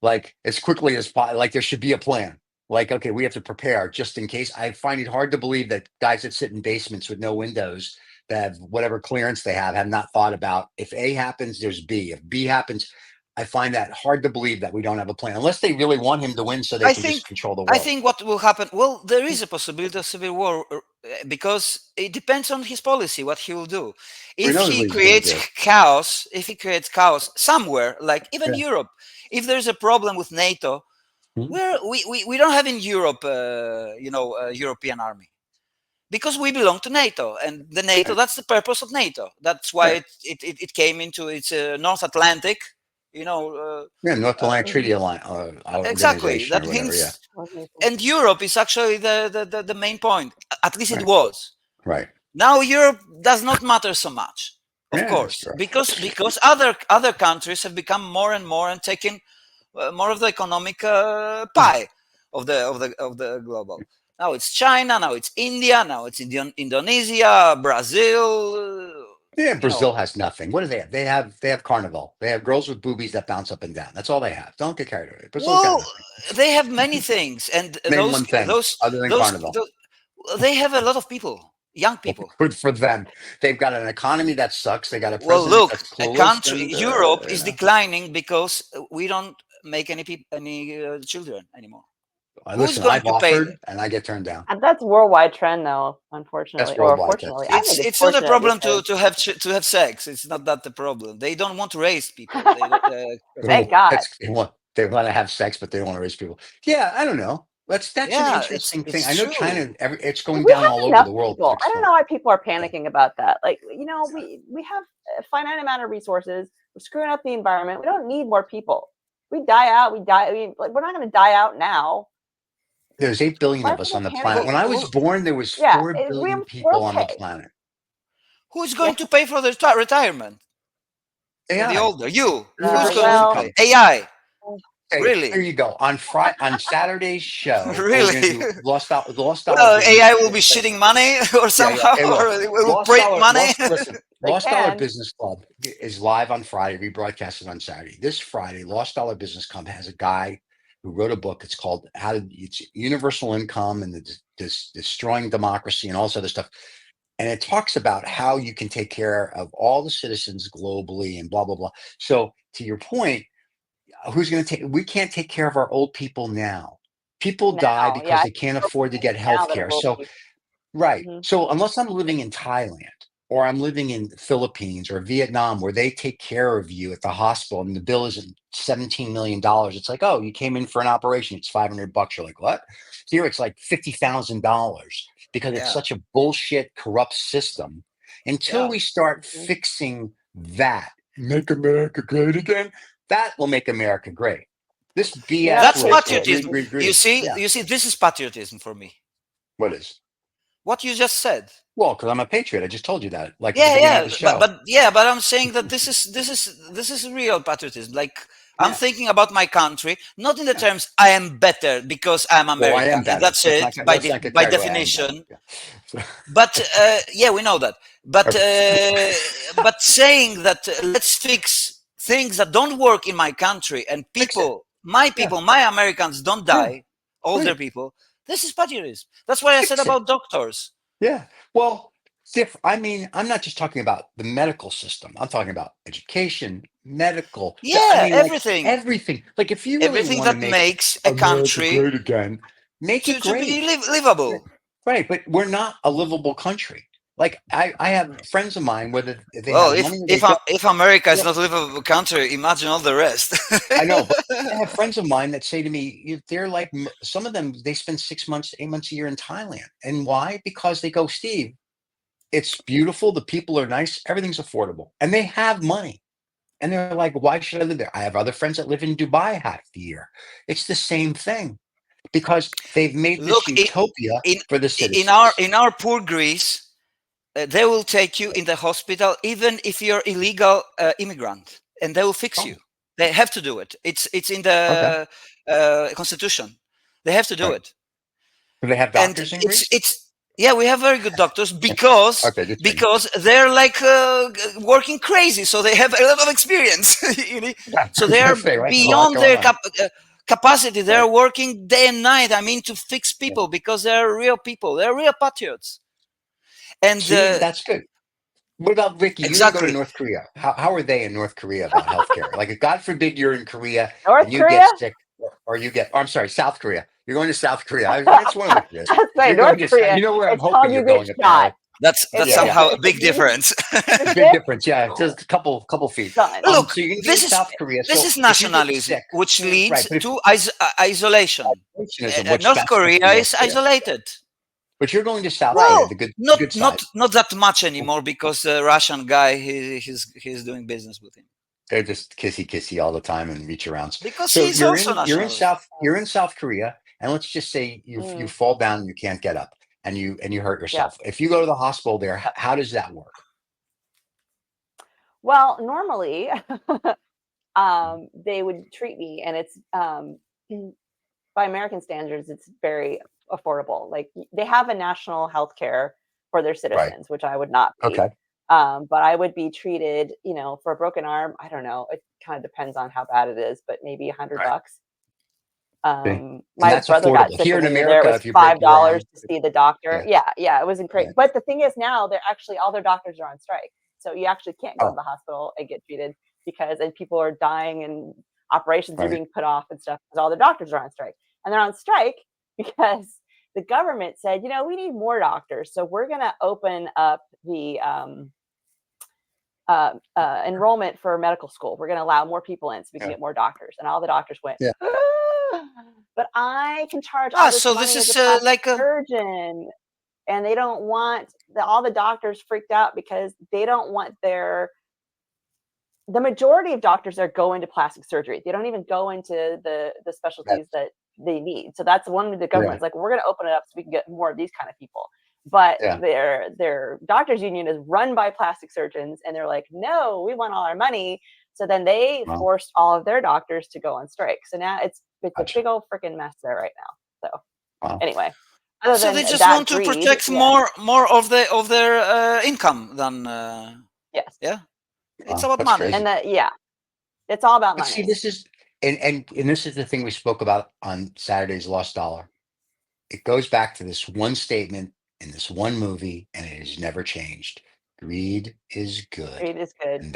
Like as quickly as possible. Like there should be a plan. Like, okay, we have to prepare just in case. I find it hard to believe that guys that sit in basements with no windows, that have whatever clearance they have not thought about if A happens, there's B. If B happens, I find that hard to believe that we don't have a plan, unless they really want him to win so they I can just think control the I world. think what will happen. Well, there is a possibility of civil war because it depends on his policy, what he will do. Who If knows he what he's going to creates do? chaos somewhere, like even Yeah. Europe, if there's a problem with NATO, Hmm? we don't have in Europe, a European army because we belong to NATO, and the NATO, Right. that's the purpose of NATO. That's why Right. it came into its North Atlantic, you know. Yeah, North Atlantic Mhm. Treaty Alliance Exactly. organization or That whatever. Yeah. means, and Europe is actually the main point. At least it Right. was. Right. Now Europe does not matter so much, of Yeah, that's course, true. because other countries have become more and more and taken more of the economic pie of the global. Now it's China. Now it's India. Now it's Indonesia, Brazil. Yeah, You know, Brazil has nothing. What do they have? They have Carnival. They have girls with boobies that bounce up and down. That's all they have. Don't get carried away. Brazil's got well, nothing. they have many things, and Name one thing other than Carnival. those they have a lot of people, young Well, people. good for them. They've got an economy that sucks. They got a Well, president look, that's a clueless, country, and Europe is declining because we don't make any children anymore. Who's listen, going I've to pay? offered and I get turned down. And that's a worldwide trend, though, That's unfortunately, or worldwide. fortunately. I It's think it's it's not a fortunate problem because to have sex. It's not that the problem. They don't want to raise people. They don't, thank God. They want to have sex, but they don't want to raise people. Yeah, I don't know. That's an yeah, interesting thing. I it's know true. China. It's going We down have all over enough the world to people. I don't extent. know why people are Yeah. panicking about that. Like, we have a finite amount of resources. We're screwing up the environment. We don't need more people. We die out. We die. I mean, like, we're not going to die out now. There's 8 billion Why are of us people on the planet. panicking? When I was born, there was Yeah, 4 billion we're people on the okay. planet. Who's Yeah. going to pay for the retirement? The AI. older you. Who's going Universal to Well, pay? income. AI. Hey, there Really? you go. On Saturday's show, we're going to Really? do lost dollar Well, business. AI will be shitting money or Yeah, yeah, somehow, it or will. it will print money. Listen, they Lost Dollar can. Business Club is live on Friday, rebroadcasted on Saturday. This Friday, Lost Dollar Business Club has a guy who wrote a book. It's called it's Universal Income and Destroying Democracy and all this other stuff. And it talks about how you can take care of all the citizens globally and blah, blah, blah. So to your point, who's going to take, we can't take care of our old people now. People die Now, yeah, because they can't afford to get now health that it care. will So be. right. Mhm. So unless I'm living in Thailand or I'm living in the Philippines or Vietnam where they take care of you at the hospital and the bill isn't $17 million, it's like, oh, you came in for an operation, it's $500. You're like, what? Here it's like $50,000 because it's Yeah, such a bullshit, corrupt system. Until yeah. we start Mhm. fixing that, make America great again, that will make America great. This You know, BS That's where it's patriotism. greed, You greed. see, Yeah. this is patriotism for me. What is? What you just said. Well, because I'm a patriot. I just told you that, like at the Yeah, beginning of yeah, the show. but I'm saying that this is real patriotism. Like I'm Yeah. thinking about my country, not in the Yeah. terms I am better because I'm Well, I American, am and better. that's it Let's not get by carried away. I am better. definition. Yeah. So, But yeah, we know that. But okay. but saying that let's fix things that don't work in my country and Fix it. people, my Yeah. people, my Americans don't Yeah. die, older Right. people. This is patriotism. That's what I said Fix it. about doctors. Yeah. Well, I mean, I'm not just talking about the medical system. I'm talking about education, medical. I Yeah, mean, like everything. everything. Like if you really Everything want to that make makes a America country great again, make it to be great. livable. Right. But we're not a livable country. Like I have friends of mine, whether they Well, have money or they don't. if America is Well, not a livable country, imagine all the rest. I know, but I have friends of mine that say to me, they're like, some of them, they spend 6 months, 8 months a year in Thailand. And why? Because they go, Steve, it's beautiful. The people are nice. Everything's affordable. And they have money. And they're like, why should I live there? I have other friends that live in Dubai half the year. It's the same thing because they've made Look, this utopia in for the in citizens. our poor Greece, they will take you in the hospital even if you're illegal immigrant, and they will fix Oh, you. They have to do it. It's in okay. the constitution. They have to do Right. it. Do they have And doctors in Greece? it's yeah, we have very good doctors because Okay, just checking. they're like working crazy, so they have a lot of experience. You know? Yeah, So I was they gonna are say, right? There's a lot beyond going their on. capacity. They're Right. working day and night. I mean, to fix Yeah. people because they're real people. They're real patriots. And See, that's good. What about Ricky? You go to exactly. North Korea. How are they in North Korea about healthcare? Like, if God forbid you're in Korea North and you Korea? get sick, or you get, oh, I'm sorry, South Korea. You're going to South Korea. It's one of the Koreas. That's If right, you're going North to, Korea. you know where I'm It's called hoping you you're get going, shot. apparently. That's It's Yeah, yeah. somehow a if big you difference. Big difference. Yeah, it's just a couple feet. done. Look, So you're going to be in this is South Korea. this So is if you get nationalism, sick, which Mm. right? leads But if to isolation. isolationism, which North that's supposed to Korea be North is Korea, isolated. but you're going to South Right. Korea, Well, the good side. not that much anymore because the Russian guy he's doing business with him They're just kissy all the time and reach arounds. because So he's also nationalist. you're in South Korea, and let's just say you Mm. fall down and you can't get up, and you hurt Yeah. yourself. If you go to the hospital there, how does that work? Well, normally, they would treat me, and it's by American standards, it's very affordable. Like they have a national health care for their Right. citizens, which I would not be. Okay. But I would be treated, for a broken arm. I don't know. It kind of depends on how bad it is, but maybe $100. Right. See? And My that's brother got affordable. sick Here when in we were there. It America, was if you break your arm, $5 to see the doctor. yeah, Yeah, it wasn't great. right. But the thing is, now they're actually all their doctors are on strike, so you actually can't go to Oh, the hospital and get treated and people are dying and operations are right. being put off and stuff because all the doctors are on strike, and they're on strike because the government said, we need more doctors, so we're going to open up the enrollment for medical school. We're going to allow more people in so we can Yeah. get more doctors. And all the doctors went, Yeah. but I can charge all this So money this as is a plastic like a surgeon. And they don't want all the doctors freaked out because they don't want the majority of doctors are going to plastic surgery. They don't even go into the specialties that they need. So that's one of the government's like, we're going to open it up so we can get more of these kind of people. But Yeah. their doctors union is run by plastic surgeons, and they're like, no, we want all our money. So then they Wow. forced all of their doctors to go on strike. So now it's Gotcha. a big old freaking mess there right now. So Wow. anyway, other so than they just that want to greed, protect yeah, more of their income than yes, yeah. It's Wow. about That's money. crazy. and it's all about But see, money. this is and this is the thing we spoke about on Saturday's Lost Dollar. It goes back to this one statement in this one movie, and it has never changed. Greed is good. Greed is good. And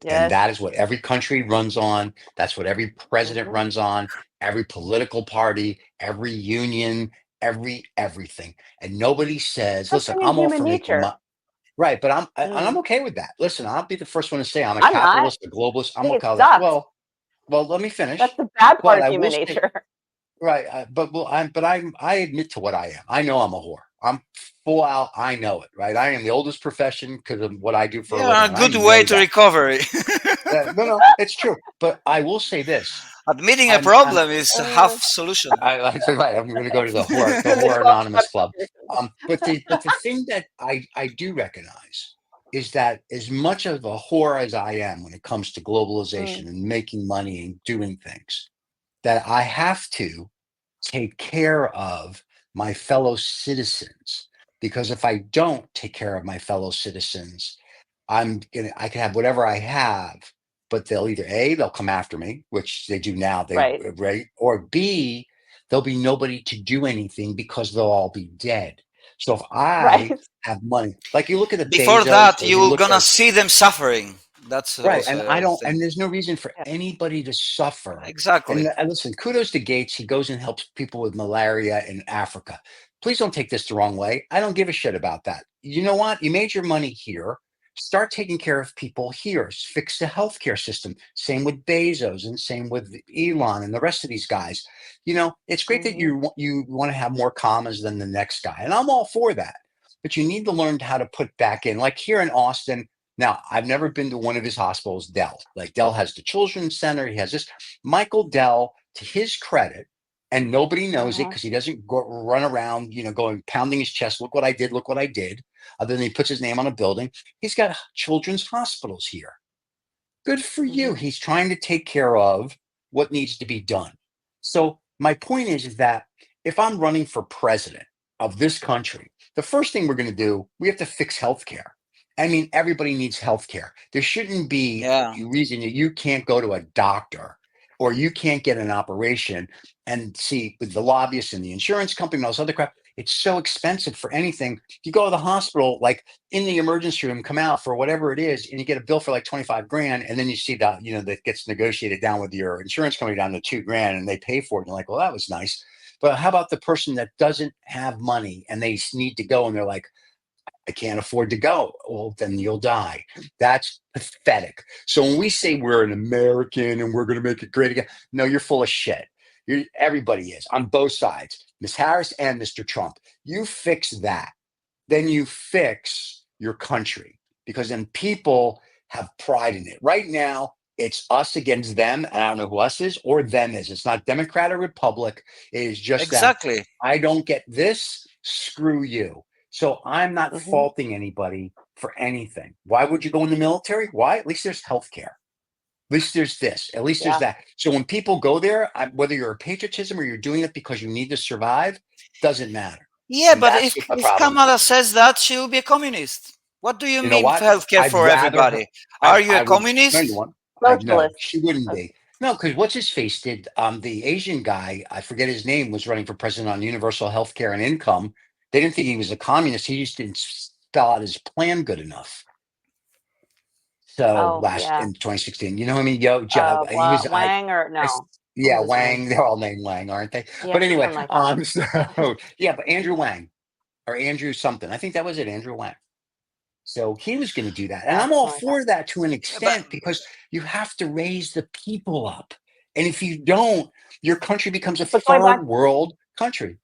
Yes. that is what every country runs on. That's what every president Mhm. runs on, every political party, every union, everything. And nobody says, That's listen, in I'm all human for making nature. money. Right, but and I'm Mm. okay with that. Listen, I'll be the first one to say I'm a I'm not. capitalist, a globalist. I I'm think it okay with that. sucks. Well, let me That's finish. the bad part But of I will human say, nature. right, I admit to what I am. I know I'm a whore. I'm full out. I know it. Right. I am the oldest profession because of what I do for a Yeah, living, a and I good way know to that. recover. No, it's true. But I will say this. Admitting a I'm problem is half Uh, solution. I said, right. I'm going to go to the they whore call anonymous it club. capitalism. But the thing that I do recognize is that as much of a whore as I am when it comes to globalization Mm, and making money and doing things, that I have to take care of my fellow citizens. Because if I don't take care of my fellow citizens, I can have whatever I have, but they'll either A, they'll come after me, which they do now, right. right, or B, there'll be nobody to do anything because they'll all be dead. So if I Right. have money, like you look at the Before Bezos that, or you you're look gonna at, see them suffering. That's right, also and a and thing. there's no reason for Yeah. anybody to suffer. Exactly. And listen, kudos to Gates. He goes and helps people with malaria in Africa. Please don't take this the wrong way. I don't give a shit about that. You know what? You made your money here. Start taking care of people here. Fix the healthcare system. Same with Bezos and same with Elon and the rest of these guys. You know, it's great that Mhm. you want to have more commas than the next guy, and I'm all for that. But you need to learn how to put back in. Like here in Austin, now, I've never been to one of his hospitals, Dell. Like Dell has the Children's Center. He has this. Michael Dell, to his credit, and nobody knows it Uh-huh. because he doesn't run around, going pounding his chest. Look what I did. Look what I did. Other than he puts his name on a building. He's got children's hospitals here. Good for you. Mhm. He's trying to take care of what needs to be done. So my point is that if I'm running for president of this country, the first thing we're going to do, we have to fix healthcare. I mean, everybody needs healthcare. There shouldn't be Yeah. a reason that you can't go to a doctor or you can't get an operation. And see, with the lobbyists and the insurance company and all this other crap, it's so expensive for anything. If you go to the hospital, like in the emergency room, come out for whatever it is, and you get a bill for like 25 grand, and then you see that, that gets negotiated down with your insurance company down to 2 grand, and they pay for it. And you're like, well, that was nice. But how about the person that doesn't have money and they need to go and they're like, I can't afford to go. Well, then you'll die. That's pathetic. So when we say we're an American and we're going to make it great again, no, you're full of shit. Everybody is on both sides, Miss Harris and Mr. Trump. You fix that, then you fix your country because then people have pride in it. Right now, it's us against them. And I don't know who us is or them is. It's not Democrat or Republic. It is just that Exactly. I don't get this, screw you. So I'm not Mhm. faulting anybody for anything. Why would you go in the military? Why? At least there's health care. At least there's this. At least there's Yeah. that. So when people go there, whether you're a patriotism or you're doing it because you need to survive, doesn't matter. Yeah, And but that's if what the if problem is. Kamala says that, she will be a communist. What do you You know mean what? healthcare I'd for rather her. everybody? Are you a I would. No, you communist? want. I know Socialist. she wouldn't Uh, be. No, because what's his face did. The Asian guy, I forget his name, was running for president on universal health care and income. They didn't think he was a communist. He just didn't spell out his plan good enough. So Oh last yeah. in 2016, you know what I mean? He was. Wang or I, no? What yeah, was his name? Wang. They're all named Wang, aren't they? Yeah, But anyway, something like that. so yeah, but Andrew Wang or Andrew something. I think that was it, Andrew Wang. So he was going to do that. And Yeah, I'm all something like that. for that to an Yeah, but extent because you have to raise the people up. And if you don't, your country becomes a But going back, third world country.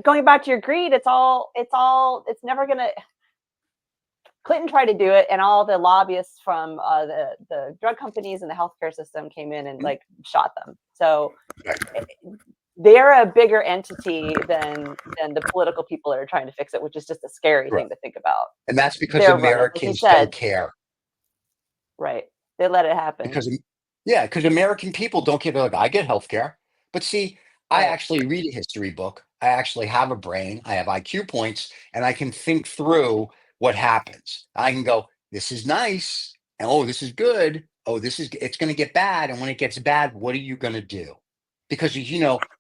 going back to your greed, it's never gonna. Clinton tried to do it, and all the lobbyists from the drug companies and the healthcare system came in and Mhm. like shot them. So Right. they're a bigger entity than the political people that are trying to fix it, which is just a scary Right. thing to think about. And that's because They're running, like you Americans don't said, care. right? They let it happen, Because, yeah, because American people don't care. They're like, I get health care. But see, I right? actually read a history book. I actually have a brain. I have IQ points and I can think through what happens. I can go, this is nice. And oh, this is good. Oh, it's going to get bad. And when it gets bad, what are you going to do? Because,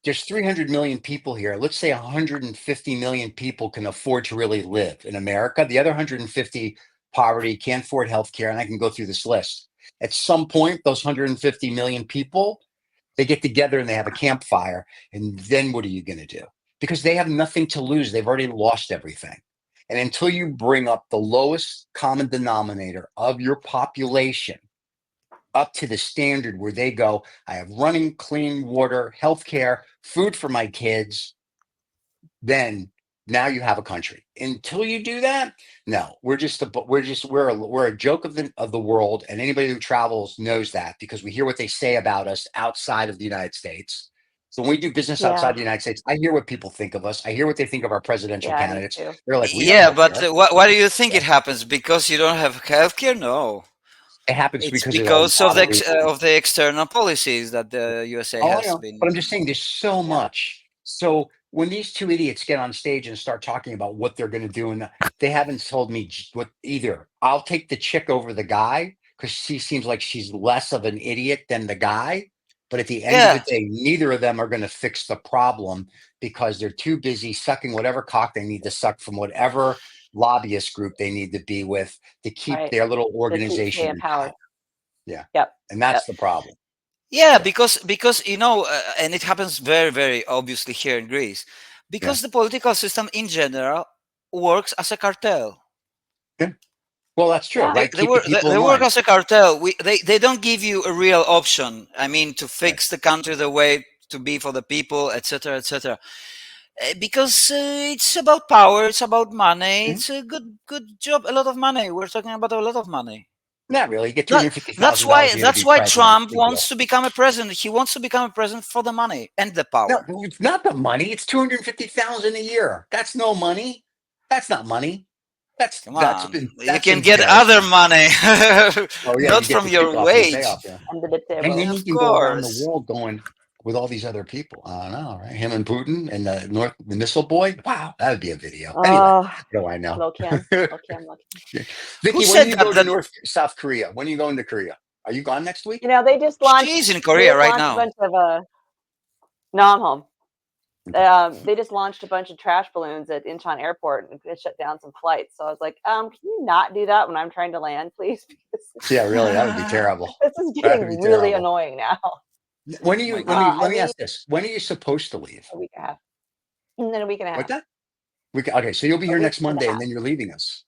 there's 300 million people here. Let's say 150 million people can afford to really live in America. The other 150 poverty, can't afford health care. And I can go through this list. At some point, those 150 million people, they get together and they have a campfire. And then what are you going to do? Because they have nothing to lose. They've already lost everything. And until you bring up the lowest common denominator of your population up to the standard where they go, I have running clean water, healthcare, food for my kids, then now you have a country. Until you do that, no, we're a joke of the world, and anybody who travels knows that because we hear what they say about us outside of the United States. So when we do business outside Yeah, the United States, I hear what people think of us. I hear what they think of our presidential yeah, me candidates. too. They're like, we have yeah, health but care. why do you think it happens? Because you don't have healthcare? No, It happens it's because of all these because of the reasons. of the external policies that the USA Oh, I has know, but I'm been. just saying there's so Yeah, much. So when these two idiots get on stage and start talking about what they're going to do, and they haven't told me what either. I'll take the chick over the guy because she seems like she's less of an idiot than the guy. But at the end of the day, neither of them are going to fix the problem because they're too busy sucking whatever cock they need to suck from whatever lobbyist group they need to be with to keep their little organization in power. Yeah. Yep. And that's the problem. Yeah, because and it happens very, very obviously here in Greece, because the political system in general works as a cartel. Yeah. Well, that's true, right? They work as a cartel. They don't give you a real option. I mean, to fix the country the way to be for the people, etc., etc. Because it's about power, it's about money. It's a good job, a lot of money. We're talking about a lot of money. Not really. You get That's $250,000 why Trump wants to become a president. He wants to become a president for the money and the power. No, it's not the money. It's $250,000 a year. That's no money. That's not money. You can get other money, not from your wage. And then you can go around the world going with all these other people. I don't know, right? Him and Putin and the missile boy. Wow, that would be a video. Anyway, what do I know? Low cam. Vicky, when do you go to South Korea? When are you going to Korea? Are you gone next week? They just launched. She's in Korea right now. No, I'm home. They just launched a bunch of trash balloons at Incheon Airport and shut down some flights. So I was like, can you not do that when I'm trying to land, please? Yeah, really, that would be terrible. This is getting really annoying now. When are you? Let me ask this: when are you supposed to leave? A week and a half. And then a week and a half. What's that? Okay, so you'll be here next Monday, and then you're leaving us.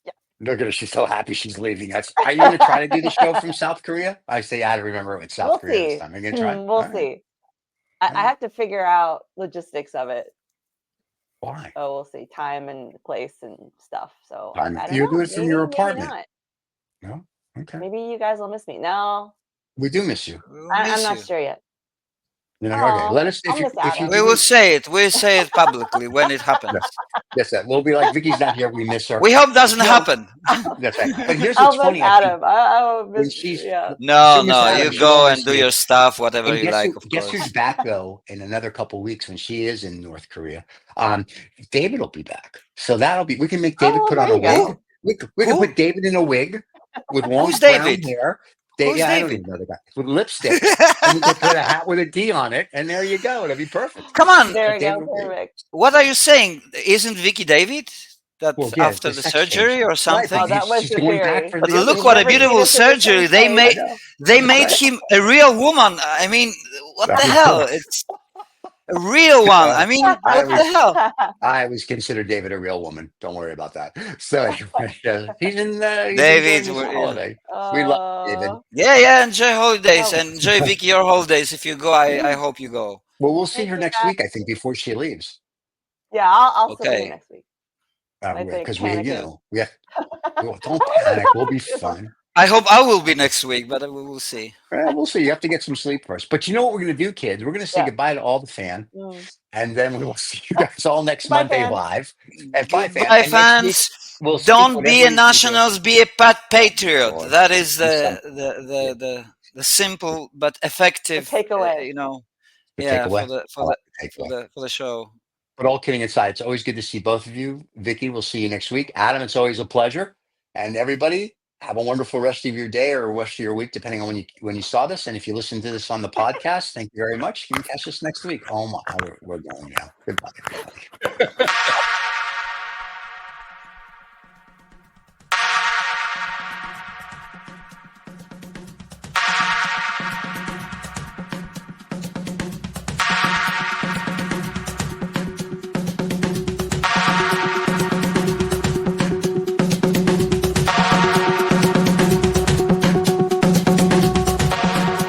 Yeah. Look at her; she's so happy she's leaving us. Are you going to try to do the show from South Korea? I say I had to remember it's South Korea this time. Are you going to try? We'll see. I have to figure out logistics of it. Why? Oh, we'll see. Time and place and stuff. So you do it from your apartment. No. Okay. Maybe you guys will miss me. No. We do miss you. I'm not sure yet. Okay. Let us. We will say it. We'll say it publicly when it happens. Yes, that we'll be like, Vicky's not here. We miss her. We hope doesn't happen. That's right. But here's what's funny. Adam. I miss, No, you go and do your stuff, whatever you like. Guess who's back though in another couple of weeks when she is in North Korea? David will be back, so that'll be. We can make David put on a wig. We can put David in a wig with long brown hair. I don't even know the guy. With lipstick. And we can put a hat with a D on it, and there you go. It'll be perfect. Come on. There we go. Perfect. What are you saying? Isn't Vicky David? After the surgery or something? Oh, that was the theory. But look what a beautiful surgery. They made him a real woman. I mean, what the hell? It's a real one. I mean, what the hell? I always consider David a real woman. Don't worry about that. So he's in David. Holiday. We love David. Yeah. Enjoy holidays and enjoy Vicky your holidays. If you go, I hope you go. Well, we'll see her next week. I think before she leaves. Yeah, I'll see you next week. Because we don't panic. We'll be fine. I hope I will be next week, but we will see. We'll see. You have to get some sleep first. But you know what we're going to do, kids? We're going to say goodbye to all the fans, and then we will see you guys all next Monday live. And bye, fans. Don't be a nationalist, be a patriot. That is the simple but effective takeaway. For the show. But all kidding aside, it's always good to see both of you. Vicky, we'll see you next week. Adam, it's always a pleasure. And everybody, have a wonderful rest of your day or rest of your week, depending on when you saw this. And if you listen to this on the podcast, thank you very much. You can catch us next week. Oh my, we're going now. Goodbye.